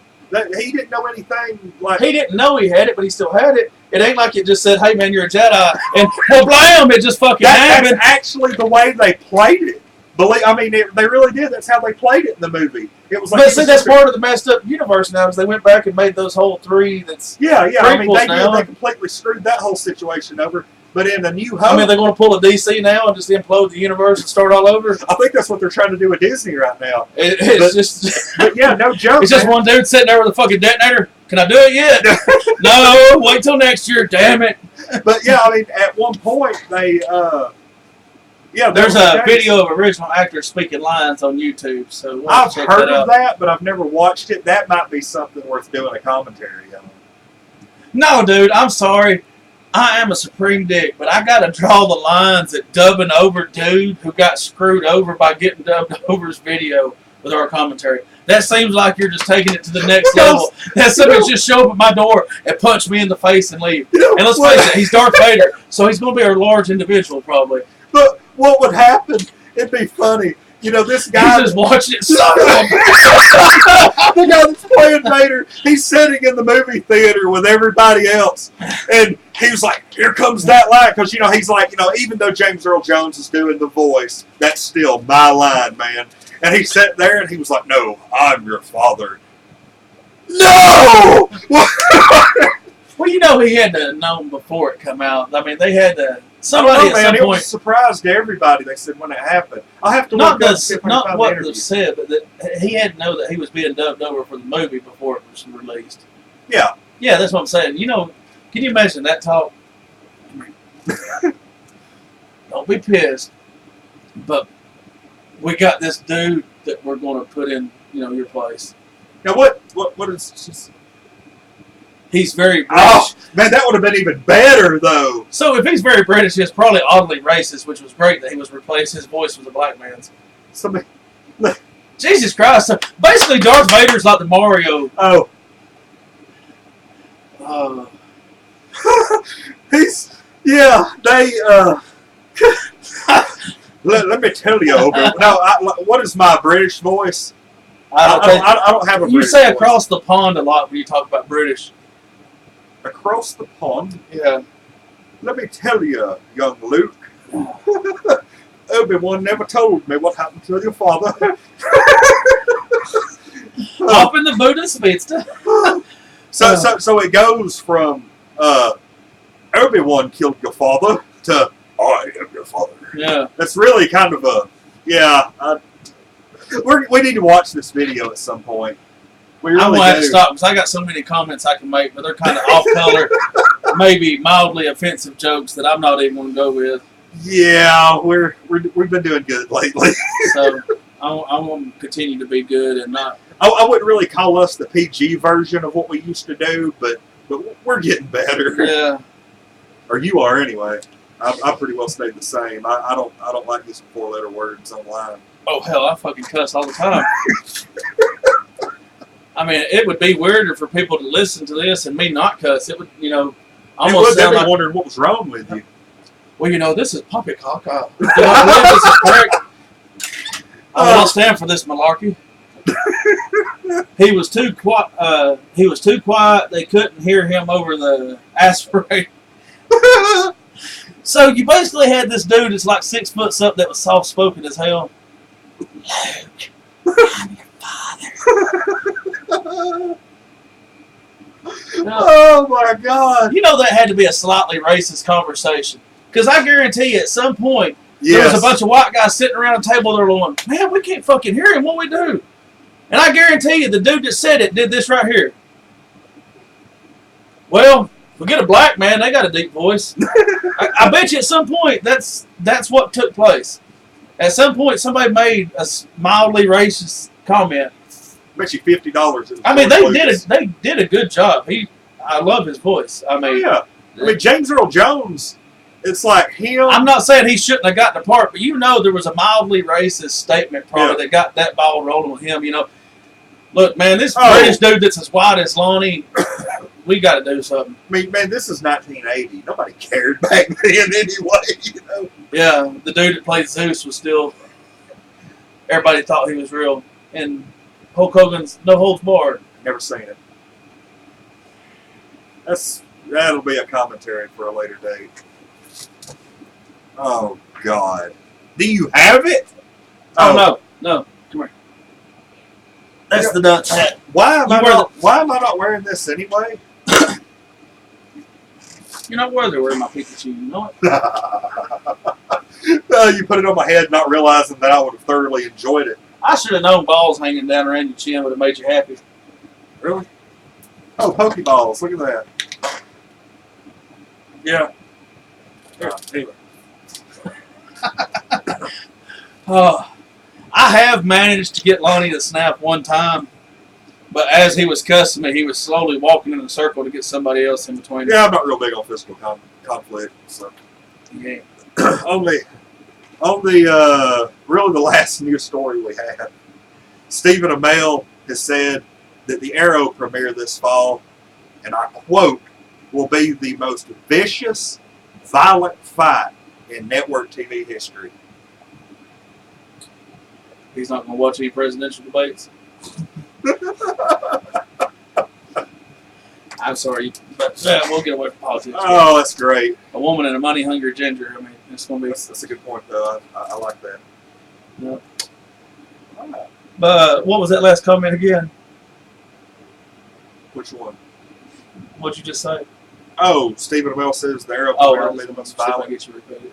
Speaker 2: He didn't know anything like...
Speaker 1: He didn't know he had it, but he still had it. It ain't like it just said, "Hey, man, you're a Jedi," and well, blam, it just fucking happened.
Speaker 2: That's actually the way they played it. I mean, they really did. That's how they played it in the movie. It was like,
Speaker 1: but see, that's part of the messed up universe now. Is they went back and made those whole three. That's
Speaker 2: I mean,
Speaker 1: now.
Speaker 2: They completely screwed that whole situation over. But in A New Hope,
Speaker 1: I mean, they're going to pull a DC now and just implode the universe and start all over.
Speaker 2: I think that's what they're trying to do with Disney right now.
Speaker 1: But
Speaker 2: yeah, no joke.
Speaker 1: It's just one dude sitting there with a fucking detonator. Can I do it yet? No, wait till next year. Damn it.
Speaker 2: But yeah, I mean, at one point they.
Speaker 1: There's a video of original actors speaking lines on YouTube. So
Speaker 2: I've heard of that, but I've never watched it. That might be something worth doing a commentary on.
Speaker 1: No, dude, I'm sorry. I am a supreme dick, but I got to draw the lines at dubbing over dude who got screwed over by getting dubbed over's video with our commentary. That seems like you're just taking it to the next level. That somebody just show up at my door and punch me in the face and leave. And let's face it, he's Darth Vader, so he's going to be a large individual probably.
Speaker 2: But what would happen? It'd be funny. You know, this guy...
Speaker 1: He's just watching it.
Speaker 2: The guy that's playing Vader, he's sitting in the movie theater with everybody else. And he was like, here comes that line. Because, you know, he's like, you know, even though James Earl Jones is doing the voice, that's still my line, man. And he sat there and he was like, no, I'm your father. No!
Speaker 1: Well, you know, he had to have known before it come out. I mean, they had to... Somebody at some
Speaker 2: it
Speaker 1: point...
Speaker 2: was a surprise to everybody, they said, when it happened. I'll have to look up and see if I can find the interview.
Speaker 1: What was said, but that he had to know that he was being dubbed over for the movie before it was released.
Speaker 2: Yeah.
Speaker 1: Yeah, that's what I'm saying. You know, can you imagine that talk? Don't be pissed, but we got this dude that we're going to put in, you know, your place.
Speaker 2: Now, what is... Just,
Speaker 1: he's very British.
Speaker 2: Oh, man, that would have been even better, though.
Speaker 1: So if he's very British, he's probably oddly racist, which was great that he was replaced. His voice was a black man's.
Speaker 2: Somebody...
Speaker 1: Jesus Christ. So basically, Darth Vader's like the Mario.
Speaker 2: Oh.
Speaker 1: Uh,
Speaker 2: He's... Yeah, they... let me tell you, Obi. No, what is my British voice? I don't have a
Speaker 1: You
Speaker 2: British
Speaker 1: say
Speaker 2: voice.
Speaker 1: across the pond a lot when you talk about British.
Speaker 2: Across the pond.
Speaker 1: Yeah.
Speaker 2: Let me tell you, young Luke. Obi-Wan never told me what happened to your father.
Speaker 1: Hop in the boot and speedster.
Speaker 2: So it goes from Obi-Wan killed your father to I am your father.
Speaker 1: Yeah.
Speaker 2: That's really kind of a we need to watch this video at some point. We
Speaker 1: I'm
Speaker 2: really
Speaker 1: gonna have to
Speaker 2: do.
Speaker 1: stop because I got so many comments I can make, but they're kind of off color, maybe mildly offensive jokes that I'm not even gonna go with.
Speaker 2: Yeah, we've been doing good lately.
Speaker 1: So I'm gonna continue to be good and not.
Speaker 2: I wouldn't really call us the PG version of what we used to do, but we're getting better.
Speaker 1: Yeah.
Speaker 2: Or you are anyway. I pretty well stayed the same. I don't like using 4-letter words online.
Speaker 1: Oh hell, I fucking cuss all the time. I mean, it would be weirder for people to listen to this and me not cuss. It would, almost
Speaker 2: They'd
Speaker 1: sound
Speaker 2: be
Speaker 1: like,
Speaker 2: wondering what was wrong with you.
Speaker 1: well, this is poppycock. Do I believe this is correct? I will not stand for this malarkey. He was too quiet. They couldn't hear him over the aspirator. So you basically had this dude that's like 6 foot something that was soft spoken as hell. Luke, I'm your father.
Speaker 2: Oh my God!
Speaker 1: That had to be a slightly racist conversation. Because I guarantee you, at some point, there was a bunch of white guys sitting around a table that were going, man, we can't fucking hear him. What we do? And I guarantee you, the dude that said it did this right here. Well, if we get a black man, they got a deep voice. I bet you at some point that's what took place. At some point, somebody made a mildly racist comment.
Speaker 2: Bet you $50.
Speaker 1: I mean, they did a good job. I love his voice. I mean,
Speaker 2: I mean, James Earl Jones. It's like him.
Speaker 1: I'm not saying he shouldn't have gotten the part, but there was a mildly racist statement probably that got that ball rolling with him. Look, man, this British dude that's as white as Lonnie, we got to do something.
Speaker 2: I mean, man, this is 1980. Nobody cared back then anyway.
Speaker 1: Yeah, the dude that played Zeus was still. Everybody thought he was real, and Hulk Hogan's No Holds Barred.
Speaker 2: Never seen it. That'll be a commentary for a later date. Oh God, do you have it?
Speaker 1: Oh no, come here. That's the Dutch hat.
Speaker 2: Why am I not wearing this anyway?
Speaker 1: You're not worthy of wearing my Pikachu, you know it?
Speaker 2: You put it on my head not realizing that I would have thoroughly enjoyed it.
Speaker 1: I should have known balls hanging down around your chin would have made you happy.
Speaker 2: Really? Oh, Pokeballs. Look at that. Yeah. Anyway.
Speaker 1: I have managed to get Lonnie to snap one time, but as he was cussing me, he was slowly walking in a circle to get somebody else in between.
Speaker 2: Yeah, I'm not real big on physical conflict. So.
Speaker 1: Yeah.
Speaker 2: Only really the last news story we have. Stephen Amell has said that the Arrow premiere this fall, and I quote, will be the most vicious, violent fight in network TV history.
Speaker 1: He's not going to watch any presidential debates. I'm sorry, but we'll get away from politics.
Speaker 2: Oh, that's great.
Speaker 1: A woman and a money-hungry ginger. I mean, it's going to be.
Speaker 2: That's a good point, though. I like that.
Speaker 1: Yeah. But what was that last comment again?
Speaker 2: Which one?
Speaker 1: What'd you just say?
Speaker 2: Oh, Stephen Amell says the Arrow
Speaker 1: Oh,
Speaker 2: will be the most
Speaker 1: see if I
Speaker 2: violent.
Speaker 1: get you repeated.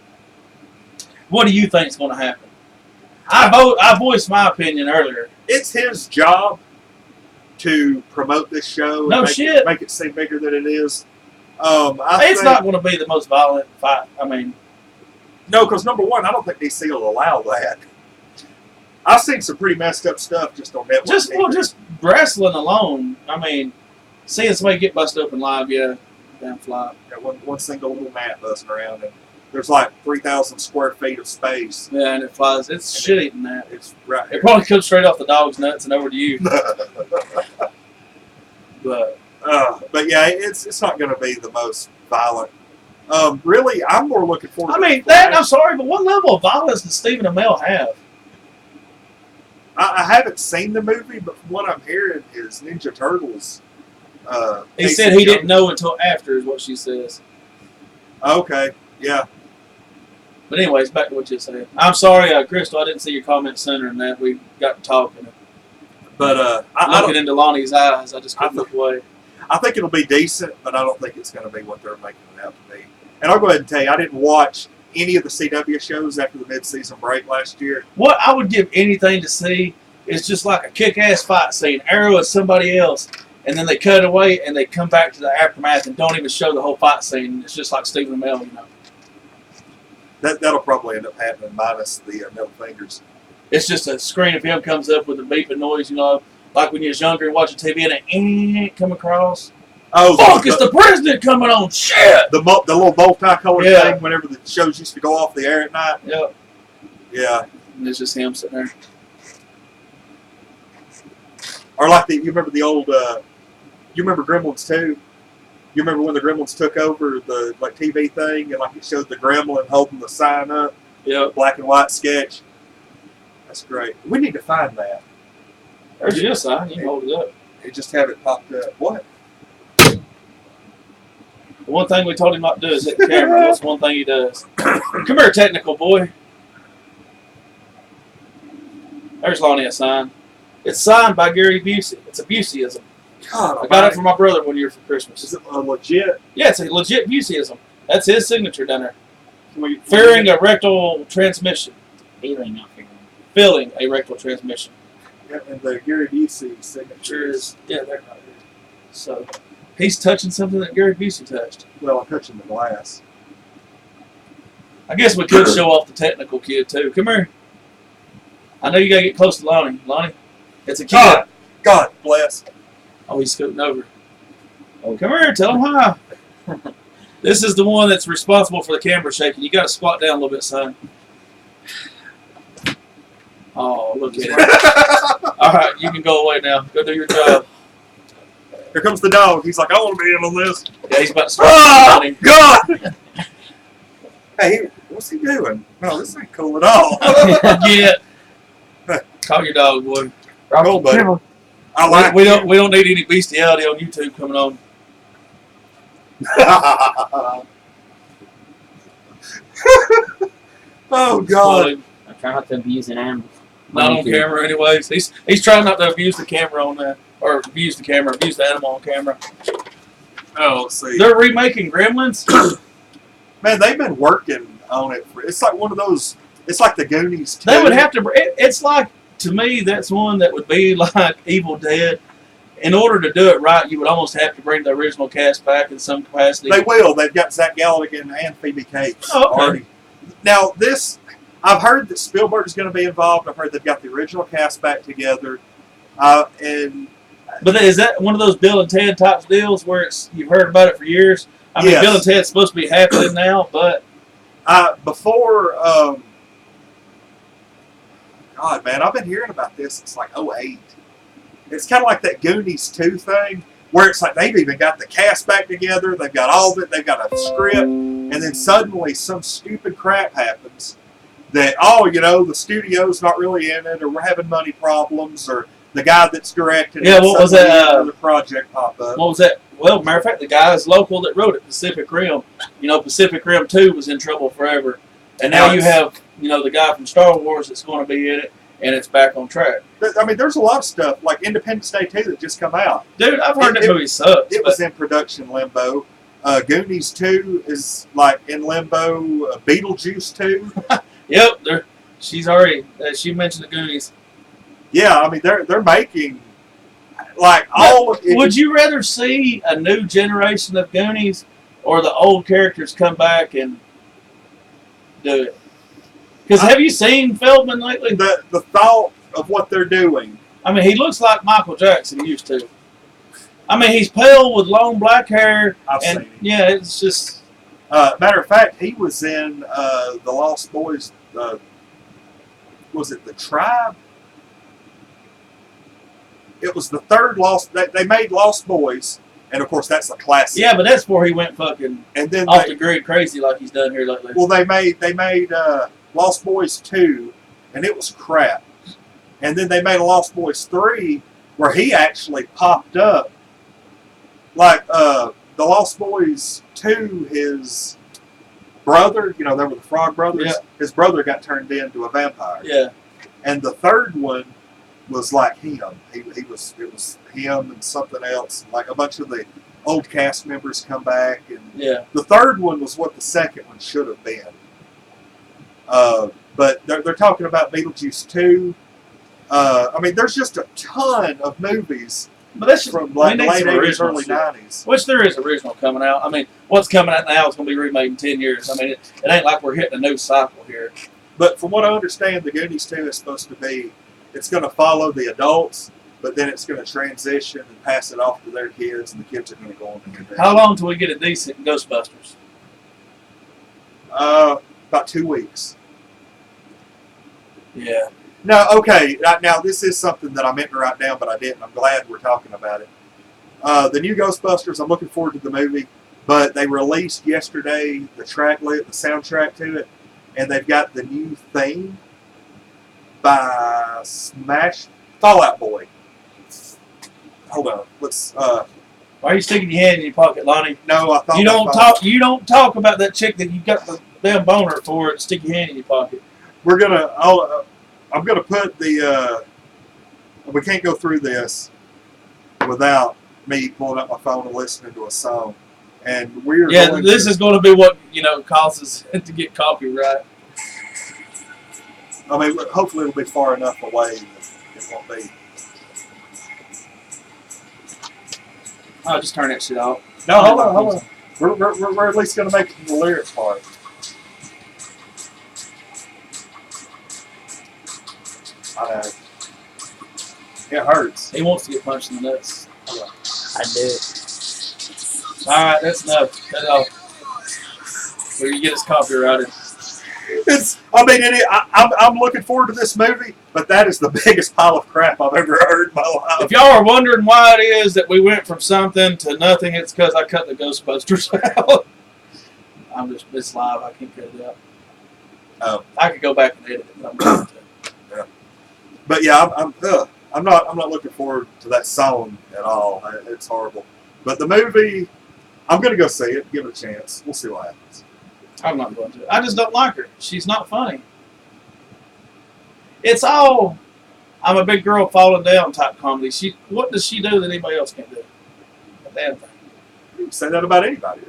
Speaker 1: What do you think is going to happen? I voiced my opinion earlier.
Speaker 2: It's his job to promote this show
Speaker 1: No
Speaker 2: and
Speaker 1: shit.
Speaker 2: make it seem bigger than it is.
Speaker 1: It's not going to be the most violent fight. I mean,
Speaker 2: no, because number one, I don't think DC will allow that. I've seen some pretty messed up stuff just on network.
Speaker 1: just wrestling alone. I mean, seeing somebody get busted open live, yeah, damn fly.
Speaker 2: Got one single little mat buzzing around, and there's like 3,000 square feet of space.
Speaker 1: Yeah, and it flies. It's shitty than that.
Speaker 2: It's right
Speaker 1: It
Speaker 2: here.
Speaker 1: probably comes straight off the dog's nuts and over to you. But
Speaker 2: But yeah, it's not going to be the most violent Really, I'm more looking forward.
Speaker 1: I
Speaker 2: to
Speaker 1: mean,
Speaker 2: the
Speaker 1: that
Speaker 2: Flash.
Speaker 1: I'm sorry, but what level of violence does Stephen Amell have?
Speaker 2: I haven't seen the movie, but from what I'm hearing is Ninja Turtles.
Speaker 1: He
Speaker 2: Casey
Speaker 1: said he didn't
Speaker 2: Jones.
Speaker 1: know until after, is what she says.
Speaker 2: Okay, yeah.
Speaker 1: But anyways, back to what you said. I'm sorry, Crystal, I didn't see your comment sooner than that. We got talking.
Speaker 2: But
Speaker 1: Looking into Lonnie's eyes, I just couldn't look away.
Speaker 2: I think it'll be decent, but I don't think it's going to be what they're making it out to be. And I'll go ahead and tell you, I didn't watch any of the CW shows after the mid-season break last year.
Speaker 1: What I would give anything to see is just like a kick-ass fight scene. Arrow is somebody else, and then they cut it away and they come back to the aftermath and don't even show the whole fight scene. It's just like Stephen Amell, you know.
Speaker 2: That'll probably end up happening minus the middle fingers.
Speaker 1: It's just a screen of him comes up with a beeping noise, you know, like when you was younger and watching TV and it come across.
Speaker 2: Oh,
Speaker 1: Fuck, it's the president coming on. Shit!
Speaker 2: The little multicolored
Speaker 1: Yeah.
Speaker 2: thing whenever the shows used to go off the air at night.
Speaker 1: Yep.
Speaker 2: Yeah.
Speaker 1: And it's just him sitting there.
Speaker 2: Or like you remember the old, you remember Gremlins 2? You remember when the Gremlins took over the TV thing and it showed the gremlin holding the sign up,
Speaker 1: Yep.
Speaker 2: black and white sketch? That's great. We need to find that.
Speaker 1: There's your sign. You can hold it up.
Speaker 2: It just have it popped up. What?
Speaker 1: The one thing we told him not to do is hit the camera. That's one thing he does. Come here, technical boy. There's Lonnie a sign. It's signed by Gary Busey. It's a Buseyism.
Speaker 2: God,
Speaker 1: I got it for my brother one year for Christmas.
Speaker 2: Is it legit?
Speaker 1: Yeah, it's a legit Buseyism. That's his signature down there.
Speaker 2: We,
Speaker 1: Fearing a rectal transmission.
Speaker 3: Feeling, not figuring.
Speaker 1: Filling a rectal transmission.
Speaker 2: Yeah, and the Gary Busey signature is,
Speaker 1: Yeah, they're not here. So, he's touching something that Gary Busey touched.
Speaker 2: well, I'm touching the glass.
Speaker 1: I guess we could show off the technical kid, too. Come here. I know you got to get close to Lonnie. Lonnie, it's a kid.
Speaker 2: God bless.
Speaker 1: Oh, he's scooting over. Oh, come here. Tell him hi. This is the one that's responsible for the camera shaking. You got to squat down a little bit, son. Oh, look at it. All right, you can go away now. Go do your job.
Speaker 2: Here comes the dog. He's like, I want to be in on this.
Speaker 1: Yeah, he's about to start.
Speaker 2: Oh, God! Hey, what's he doing? No, this ain't cool at all.
Speaker 1: Yeah. Call your dog, boy.
Speaker 2: Cool, buddy. I like
Speaker 1: We don't need any bestiality on YouTube coming on.
Speaker 2: Oh, God.
Speaker 3: I try not to abuse an animal.
Speaker 1: Not on camera, anyways. He's trying not to abuse the camera on that, or abuse the animal on camera.
Speaker 2: Oh, let's see.
Speaker 1: They're remaking Gremlins.
Speaker 2: Man, they've been working on it. It's like one of those. It's like the Goonies.
Speaker 1: They would have to. It's like, to me, that's one that would be like Evil Dead. In order to do it right, you would almost have to bring the original cast back in some capacity.
Speaker 2: They will. They've got Zach Galligan and Phoebe Cates
Speaker 1: Oh, okay.
Speaker 2: already. Now, I've heard that Spielberg's going to be involved. I've heard they've got the original cast back together. And
Speaker 1: But is that one of those Bill and Ted type deals where you've heard about it for years? I mean,
Speaker 2: Yes.
Speaker 1: Bill and Ted's supposed to be happening now, but
Speaker 2: before, God, man, I've been hearing about this. It's like 2008. It's kind of like that Goonies 2 thing, where it's like they've even got the cast back together. They've got all of it. They've got a script. And then suddenly some stupid crap happens that, the studio's not really in it, or we're having money problems, or the guy that's directing
Speaker 1: Yeah,
Speaker 2: it,
Speaker 1: what was
Speaker 2: suddenly
Speaker 1: that,
Speaker 2: the project pop up.
Speaker 1: what was that? Well, matter of fact, the guys local that wrote it, Pacific Rim, Pacific Rim 2 was in trouble forever. And now you have, the guy from Star Wars that's going to be in it, and it's back on track.
Speaker 2: I mean, there's a lot of stuff, like Independence Day 2 that just come out.
Speaker 1: Dude, I've heard that movie sucks.
Speaker 2: It was in production limbo. Goonies 2 is like in limbo. Beetlejuice 2.
Speaker 1: Yep, she's already, she mentioned the Goonies.
Speaker 2: Yeah, I mean, they're making, like, all of it.
Speaker 1: Would you rather see a new generation of Goonies or the old characters come back and do it? Because have you seen Feldman lately?
Speaker 2: The thought of what they're doing.
Speaker 1: I mean, he looks like Michael Jackson used to. I mean, he's pale with long black hair.
Speaker 2: I've
Speaker 1: and
Speaker 2: seen him.
Speaker 1: yeah, it's just.
Speaker 2: Matter of fact, he was in the Lost Boys. Was it The Tribe? It was the third Lost. They made Lost Boys, and of course that's the classic.
Speaker 1: Yeah, but that's before he went fucking
Speaker 2: And then
Speaker 1: off the grid crazy like he's done here lately.
Speaker 2: well, they made Lost Boys 2, and it was crap. And then they made a Lost Boys 3 where he actually popped up. Like the Lost Boys 2, his brother, you know, they were the Frog Brothers.
Speaker 1: Yeah.
Speaker 2: His brother got turned into a vampire.
Speaker 1: Yeah.
Speaker 2: And the third one was like him. It was him and something else. Like a bunch of the old cast members come back, and
Speaker 1: Yeah.
Speaker 2: the third one was what the second one should have been. But they're talking about Beetlejuice 2. I mean, there's just a ton of movies
Speaker 1: But that's
Speaker 2: from like
Speaker 1: we
Speaker 2: the
Speaker 1: need
Speaker 2: late
Speaker 1: some
Speaker 2: 80s,
Speaker 1: original
Speaker 2: early
Speaker 1: shit.
Speaker 2: 90s.
Speaker 1: Which there is original coming out. I mean, what's coming out now is going to be remade in 10 years. I mean, it ain't like we're hitting a new cycle here.
Speaker 2: But from what I understand, the Goonies 2 is supposed to be, it's going to follow the adults, but then it's going to transition and pass it off to their kids, and the kids are going to go on and do
Speaker 1: How long till we get a decent Ghostbusters?
Speaker 2: about 2 weeks.
Speaker 1: Yeah.
Speaker 2: No, okay. Now, this is something that I meant to write down, but I didn't. I'm glad we're talking about it. The new Ghostbusters, I'm looking forward to the movie, but they released yesterday the soundtrack to it, and they've got the new theme by Fallout Boy. Hold on. Let's.
Speaker 1: Why are you sticking your hand in your pocket, Lonnie?
Speaker 2: No, I thought
Speaker 1: You don't talk about that chick that you got the damn boner for and stick your hand in your pocket.
Speaker 2: We're gonna. I'm gonna put the. We can't go through this without me pulling up my phone and listening to a song. And we're
Speaker 1: Yeah, this is going to be what causes it to get copyright.
Speaker 2: I mean, hopefully it'll be far enough away that it won't be.
Speaker 1: I'll just turn that shit off.
Speaker 2: No, hold on. We're at least gonna make it the lyrics part. I know. It hurts.
Speaker 1: He wants to get punched in the nuts.
Speaker 3: I do.
Speaker 1: All right, that's enough. That's all. Where you get us copyrighted.
Speaker 2: I'm looking forward to this movie, but that is the biggest pile of crap I've ever heard in my life.
Speaker 1: If y'all are wondering why it is that we went from something to nothing, it's because I cut the Ghostbusters out. It's live. I can't cut it out.
Speaker 2: Oh.
Speaker 1: I could go back and edit it, but I'm going to.
Speaker 2: But yeah, I'm not looking forward to that song at all. It's horrible. But the movie, I'm gonna go see it, give it a chance. We'll see what happens.
Speaker 1: I'm not going to. I just don't like her. She's not funny. It's all I'm a big girl falling down type comedy. What does she do that anybody else can't do? A damn thing.
Speaker 2: You can say that about anybody.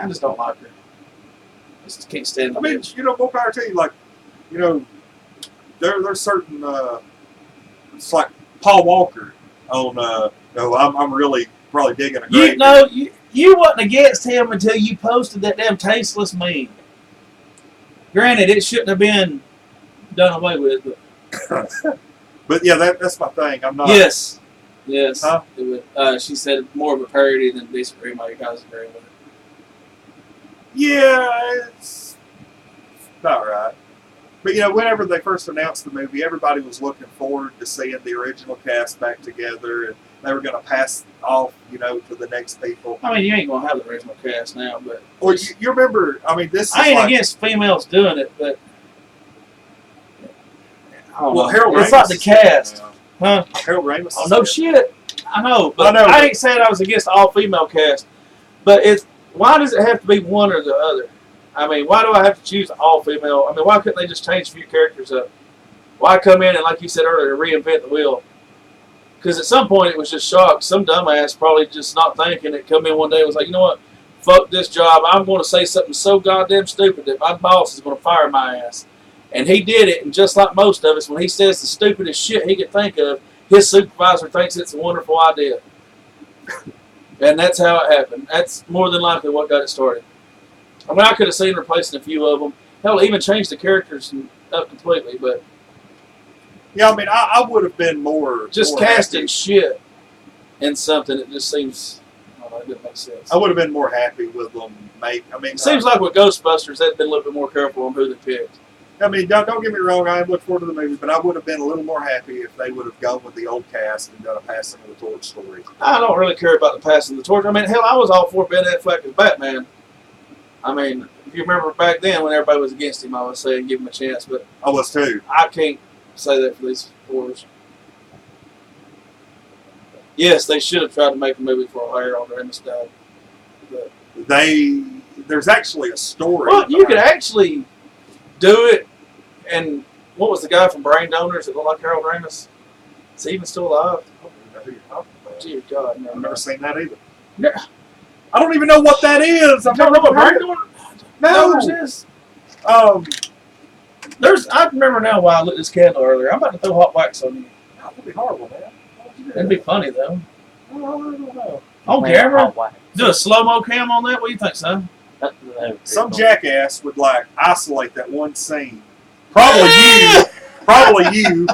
Speaker 1: I just don't like her. I just can't stand the
Speaker 2: I mean,
Speaker 1: bitch.
Speaker 2: more power to you. Like, there's certain. It's like Paul Walker on. I'm really probably digging a great.
Speaker 1: You wasn't against him until you posted that damn tasteless meme. Granted, it shouldn't have been done away with, but
Speaker 2: But yeah, that's my thing. I'm not.
Speaker 1: yes.
Speaker 2: Huh?
Speaker 1: It would, she said more of a parody than a decent remake. I was agreeing with it.
Speaker 2: Yeah, it's about right. But whenever they first announced the movie, everybody was looking forward to seeing the original cast back together, and they were going to pass off, to the next people.
Speaker 1: I mean, you ain't gonna have the original cast now, but
Speaker 2: Or you remember? I mean, this.
Speaker 1: I
Speaker 2: is
Speaker 1: ain't
Speaker 2: like,
Speaker 1: against females doing it, but I don't know.
Speaker 2: Harold
Speaker 1: It's
Speaker 2: Ramis
Speaker 1: like the cast,
Speaker 2: Yeah.
Speaker 1: huh?
Speaker 2: Harold Ramis.
Speaker 1: Oh no shit! I know, but
Speaker 2: I know,
Speaker 1: I ain't saying I was against all female cast. But why does it have to be one or the other? I mean, why do I have to choose all female? I mean, why couldn't they just change a few characters up? Why come in and, like you said earlier, reinvent the wheel? Because at some point it was just shock. Some dumbass probably just not thinking it come in one day and was like, you know what? Fuck this job. I'm going to say something so goddamn stupid that my boss is going to fire my ass. And he did it, and just like most of us, when he says the stupidest shit he could think of, his supervisor thinks it's a wonderful idea. And that's how it happened. That's more than likely what got it started. I mean, I could have seen replacing a few of them. Hell, even changed the characters up completely, but
Speaker 2: Yeah, I mean, I would have been more.
Speaker 1: just
Speaker 2: more
Speaker 1: casting
Speaker 2: happy.
Speaker 1: shit in something that just seems, I don't know, it doesn't make sense.
Speaker 2: I would have been more happy with them. It
Speaker 1: It seems like with Ghostbusters, they'd been a little bit more careful on who they picked.
Speaker 2: I mean, don't get me wrong. I am looking forward to the movie, but I would have been a little more happy if they would have gone with the old cast and done a passing of the torch story.
Speaker 1: I don't really care about the passing of the torch. I mean, hell, I was all for Ben Affleck as Batman. I mean, if you remember back then when everybody was against him, I was saying give him a chance, but
Speaker 2: I was too.
Speaker 1: I can't say that for these fours. Yes, they should have tried to make a movie for O'Hare on Remus died. But
Speaker 2: There's actually a story.
Speaker 1: well, you could actually do it. And what was the guy from Brain Donors that looked like Harold Ramis? Is he even still alive?
Speaker 2: I don't even know who you're talking about.
Speaker 1: Dear God, no.
Speaker 2: I've never seen that either.
Speaker 1: No.
Speaker 2: I don't even know what that is. I've
Speaker 1: You don't
Speaker 2: never
Speaker 1: know what
Speaker 2: heard
Speaker 1: Brain
Speaker 2: of
Speaker 1: Donors
Speaker 2: No.
Speaker 1: is?
Speaker 2: Um,
Speaker 1: I remember now why I lit this candle earlier. I'm about to throw hot wax on you.
Speaker 2: that would be horrible, man. Why would you do
Speaker 1: That'd
Speaker 2: that?
Speaker 1: be funny, though.
Speaker 2: I don't know.
Speaker 1: On
Speaker 3: Man,
Speaker 1: camera?
Speaker 3: hot wax.
Speaker 1: Do a slow-mo cam on that? What do you think, son?
Speaker 2: Some jackass would like isolate that one scene. Probably you.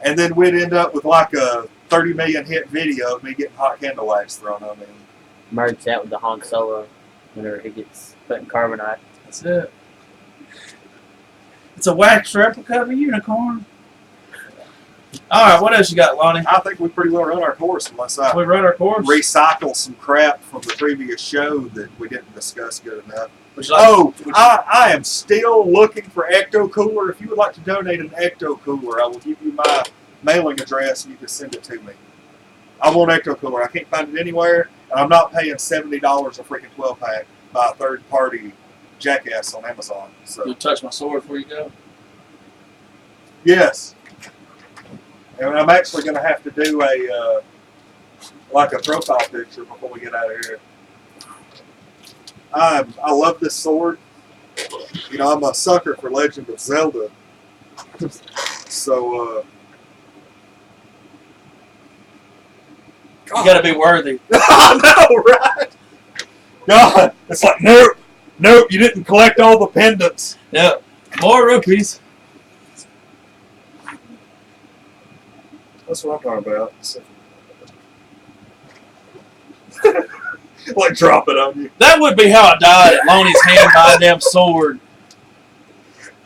Speaker 2: And then we'd end up with like a 30 million hit video of me getting hot candle wax thrown on me.
Speaker 3: Merge that with the Han Solo whenever he gets put in carbonite.
Speaker 1: That's it. It's a wax replica of a unicorn. All right, what else you got, Lonnie?
Speaker 2: I think we pretty well run our course unless I
Speaker 1: We run our course.
Speaker 2: recycle some crap from the previous show that we didn't discuss good enough.
Speaker 1: Would you like-
Speaker 2: Oh, I am still looking for Ecto Cooler. If you would like to donate an Ecto Cooler, I will give you my mailing address and you can send it to me. I want Ecto Cooler. I can't find it anywhere, and I'm not paying $70 a freaking 12-pack by a third-party jackass on Amazon. So
Speaker 1: You touch my sword before you go.
Speaker 2: yes, and I'm actually going to have to do a profile picture before we get out of here. I love this sword. You know, I'm a sucker for Legend of Zelda. So,
Speaker 1: You got to be worthy.
Speaker 2: I know, right? God, it's like, nope, you didn't collect all the pendants.
Speaker 1: Yep. More rupees.
Speaker 2: That's what I'm talking about. Like, drop it on you.
Speaker 1: That would be how I died at Lonnie's hand by a damn sword.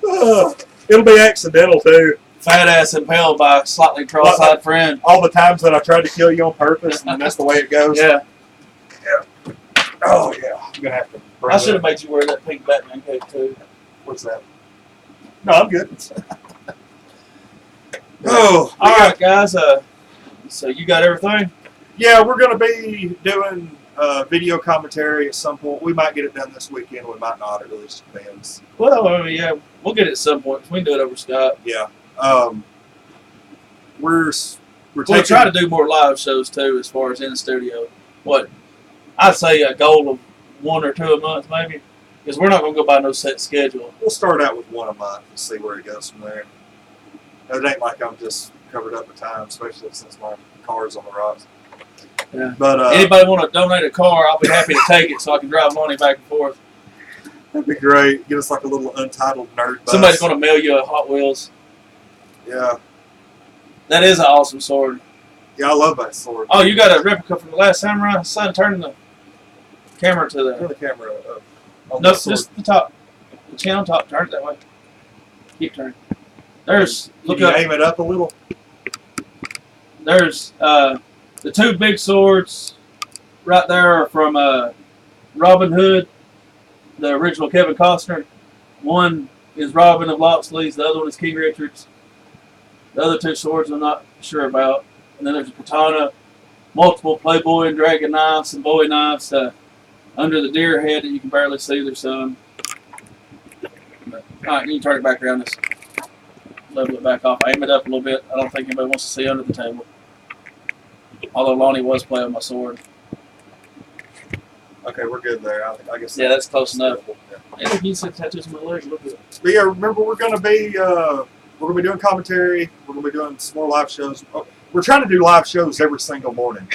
Speaker 2: It'll be accidental, too.
Speaker 1: Fat ass impaled by a slightly cross-eyed friend.
Speaker 2: All the times that I tried to kill you on purpose, and that's the way it goes.
Speaker 1: Yeah.
Speaker 2: Oh, yeah. I'm going to have to bring
Speaker 1: I should have
Speaker 2: that.
Speaker 1: made you wear that pink Batman cape, too.
Speaker 2: What's that? No, I'm good. Oh,
Speaker 1: All right, guys. So you got everything?
Speaker 2: yeah, we're going to be doing video commentary at some point. We might get it done this weekend. We might not. It really just depends.
Speaker 1: Well, I mean, yeah, we'll get it at some point. We can do it over Skype.
Speaker 2: Yeah. We're
Speaker 1: We'll
Speaker 2: taking,
Speaker 1: try to do more live shows, too, as far as in the studio. What? I'd say a goal of 1 or 2 a month, maybe. Because we're not going to go by no set schedule.
Speaker 2: We'll start out with 1 a month and see where it goes from there. It ain't like I'm just covered up with time, especially since my car's on the rocks.
Speaker 1: Yeah.
Speaker 2: But
Speaker 1: Anybody want to donate a car, I'll be happy to take it so I can drive money back and forth.
Speaker 2: that'd be great. Get us like a little untitled nerd bus.
Speaker 1: Somebody's going to mail you a Hot Wheels.
Speaker 2: Yeah.
Speaker 1: That is an awesome sword.
Speaker 2: Yeah, I love that sword.
Speaker 1: Oh, you got a replica from the Last Samurai? Son, turn the camera to
Speaker 2: Turn
Speaker 1: the...
Speaker 2: the camera up. On
Speaker 1: No,
Speaker 2: this sword.
Speaker 1: just the top. The chin on top. Turn it that way. Keep turning. There's...
Speaker 2: Can
Speaker 1: Look
Speaker 2: you
Speaker 1: up.
Speaker 2: aim it up a little?
Speaker 1: There's the 2 big swords right there are from Robin Hood, the original Kevin Costner. One is Robin of Locksley's, the other one is King Richard's. The other 2 swords I'm not sure about. And then there's a katana, multiple Playboy and Dragon knives and Bowie knives under the deer head that you can barely see. There's some. But, all right, you can turn it back around this. Level it back off. Aim it up a little bit. I don't think anybody wants to see under the table. Although Lonnie was playing with my sword.
Speaker 2: Okay, we're good there. I guess.
Speaker 1: Yeah, that's close enough.
Speaker 2: Yeah.
Speaker 1: Hey, look, you said tattoos on my leg. Look at it.
Speaker 2: But yeah, remember we're gonna be doing commentary. We're gonna be doing some more live shows. We're trying to do live shows every single morning.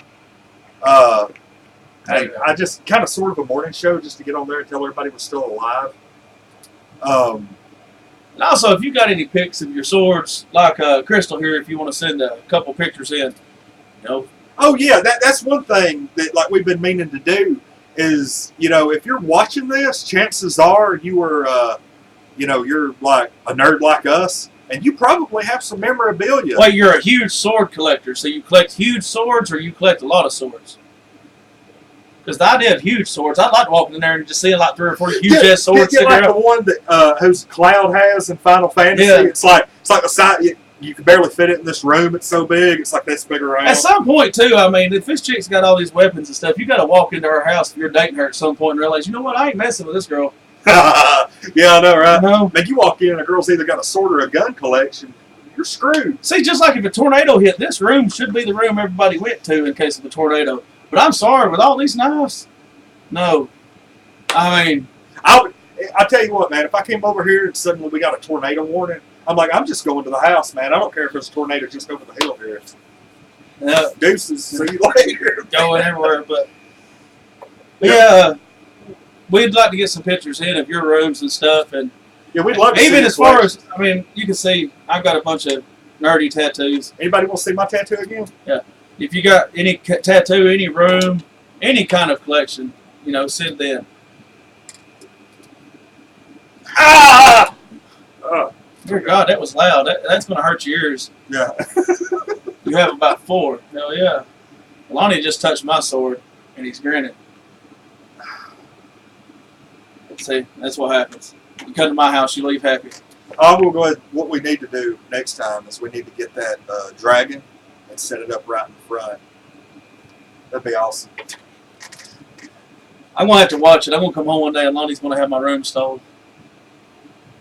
Speaker 1: There you go.
Speaker 2: I just kind of sort of a morning show just to get on there and tell everybody we're still alive.
Speaker 1: And also, if you got any pics of your swords, like Crystal here, if you want to send a couple pictures in, you know.
Speaker 2: Oh yeah, that's one thing that like we've been meaning to do is, you know, if you're watching this, chances are you were you're like a nerd like us, and you probably have some memorabilia.
Speaker 1: Wait, you're a huge sword collector, so you collect huge swords, or you collect a lot of swords? Because the idea of huge swords, I'd like walking in there and just seeing like 3 or 4 huge ass swords.
Speaker 2: Get like the one that whose Cloud has in Final Fantasy.
Speaker 1: Yeah.
Speaker 2: It's like the size you can barely fit it in this room. It's so big. It's like this big around.
Speaker 1: At some point, too, I mean, if this chick's got all these weapons and stuff, you got to walk into her house if you're dating her at some point and realize, you know what, I ain't messing with this girl.
Speaker 2: Yeah, I know, right?
Speaker 1: No.
Speaker 2: Man, you walk in and a girl's either got a sword or a gun collection, you're screwed.
Speaker 1: See, just like if a tornado hit, this room should be the room everybody went to in case of a tornado. But I'm sorry, with all these knives, no. I mean,
Speaker 2: I tell you what, man, if I came over here and suddenly we got a tornado warning, I'm like, I'm just going to the house, man. I don't care if there's a tornado just over the hill here. Deuces, see you later.
Speaker 1: Going everywhere, but yeah, we'd like to get some pictures in of your rooms and stuff, and
Speaker 2: Yeah, we'd love to
Speaker 1: even
Speaker 2: see
Speaker 1: as far as, I mean, you can see I've got a bunch of nerdy tattoos.
Speaker 2: Anybody want to see my tattoo again?
Speaker 1: If you got any tattoo, any room, any kind of collection, send it in.
Speaker 2: Ah!
Speaker 1: Dear God, that was loud. That's going to hurt your ears.
Speaker 2: Yeah.
Speaker 1: You have about 4. Hell yeah. Lonnie just touched my sword, and he's grinning. See, that's what happens. You come to my house, you leave happy.
Speaker 2: I will go ahead. What we need to do next time is we need to get that dragon and set it up right in front. That'd be awesome.
Speaker 1: I'm going to have to watch it. I'm going to come home one day, and Lonnie's going to have my room stolen.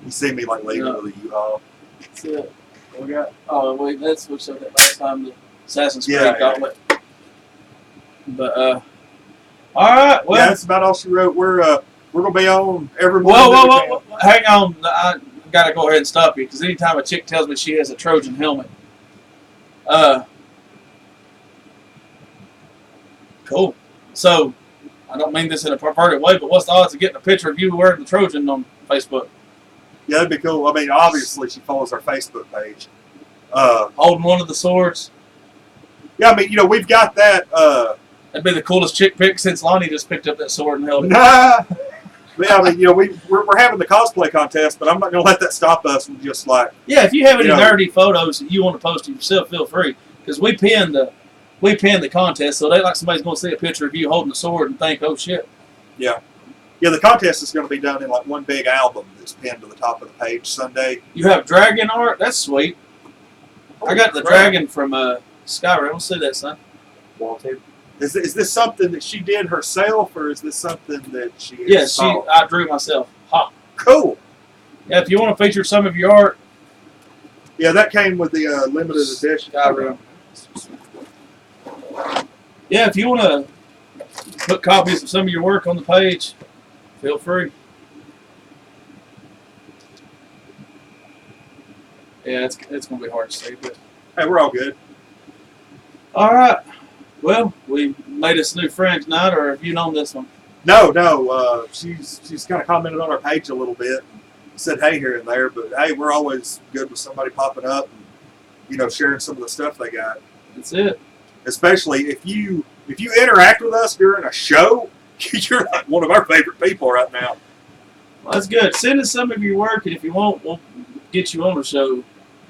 Speaker 2: You see me like leaving with a U-Haul.
Speaker 1: That's it. What we got? Oh, wait, that's what showed that last time, the Assassin's Creed
Speaker 2: Yeah,
Speaker 1: gauntlet. But, all right, well.
Speaker 2: Yeah, that's about all she wrote. We're gonna be on every morning.
Speaker 1: Whoa. Hang on. I got to go ahead and stop you, because anytime a chick tells me she has a Trojan helmet, cool. So, I don't mean this in a perverted way, but what's the odds of getting a picture of you wearing the Trojan on Facebook?
Speaker 2: Yeah, that'd be cool. I mean, obviously she follows our Facebook page.
Speaker 1: Holding one of the swords.
Speaker 2: Yeah, I mean, we've got that.
Speaker 1: That'd be the coolest chick pick since Lonnie just picked up that sword and held it.
Speaker 2: Nah. Yeah, I mean, we're having the cosplay contest, but I'm not going to let that stop us from just like.
Speaker 1: Yeah, if you have any nerdy photos that you want to post of yourself, feel free, because we pinned the contest, so they like somebody's going to see a picture of you holding a sword and think, oh shit.
Speaker 2: Yeah. Yeah, the contest is going to be done in like one big album that's pinned to the top of the page Sunday.
Speaker 1: You have dragon art? That's sweet. I got the dragon from Skyrim. We'll see that, son.
Speaker 3: Wallpaper.
Speaker 2: Is this something that she did herself, or is this something that she?
Speaker 1: Yes, I drew myself. Ha.
Speaker 2: Cool.
Speaker 1: Yeah, if you want to feature some of your art,
Speaker 2: Yeah, that came with the limited edition.
Speaker 1: Skyrim. Yeah, if you want to put copies of some of your work on the page, feel free. Yeah, it's going to be hard to see, but
Speaker 2: Hey, we're all good.
Speaker 1: all right. Well, we made us a new friend tonight, or have you known this one?
Speaker 2: No. She's kind of commented on our page a little bit, said hey here and there, but hey, we're always good with somebody popping up and sharing some of the stuff they got.
Speaker 1: That's it.
Speaker 2: Especially if you interact with us during a show, you're like one of our favorite people right now.
Speaker 1: Well, that's good. Send us some of your work, and if you want, we'll get you on the show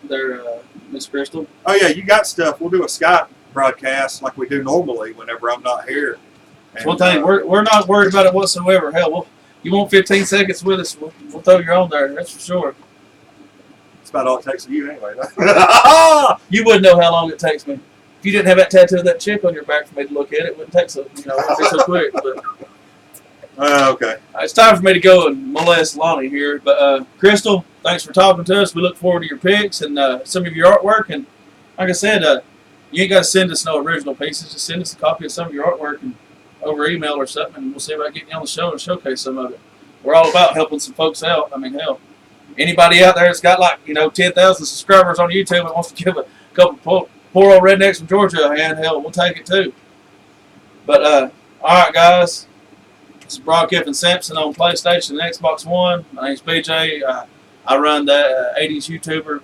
Speaker 1: there, Miss Crystal.
Speaker 2: Oh yeah, you got stuff. We'll do a Skype broadcast like we do normally whenever I'm not here. And,
Speaker 1: One thing, we're not worried about it whatsoever. Hell, you want 15 seconds with us, we'll throw you on there. That's for sure.
Speaker 2: That's about all it takes for you anyway.
Speaker 1: You wouldn't know how long it takes me. If you didn't have that tattoo of that chick on your back for me to look at, it wouldn't take so, it wouldn't be so quick. But
Speaker 2: Okay.
Speaker 1: it's time for me to go and molest Lonnie here. But Crystal, thanks for talking to us. We look forward to your pics and some of your artwork. And like I said, you ain't got to send us no original pieces. Just send us a copy of some of your artwork and over email or something, and we'll see about getting you on the show and showcase some of it. We're all about helping some folks out. I mean, hell, anybody out there that's got 10,000 subscribers on YouTube and wants to give a couple poor old rednecks from Georgia a hand, hell, we'll take it too. But all right, guys, this is Broadkiff and Sampson on PlayStation and Xbox One. My name's BJ. I run that 80s YouTuber.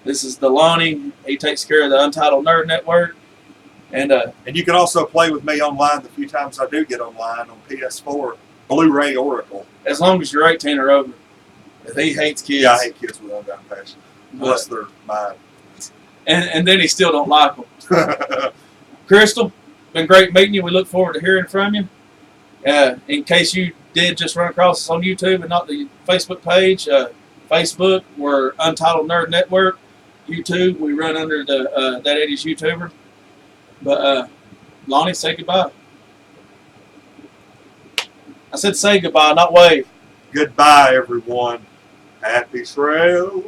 Speaker 1: This is the Lonnie. He takes care of the Untitled Nerd Network. And
Speaker 2: you can also play with me online the few times I do get online on PS4, Blu-ray Oracle.
Speaker 1: as long as you're 18 or over. He hates kids.
Speaker 2: Yeah, I hate kids with undying passion. Bless their mind.
Speaker 1: And then he still don't like them. Crystal, been great meeting you. We look forward to hearing from you. In case you did just run across us on YouTube and not the Facebook page, Facebook, we're Untitled Nerd Network. YouTube, we run under the That 80s YouTuber. But Lonnie, say goodbye. I said say goodbye, not wave.
Speaker 2: Goodbye, everyone. Happy trails.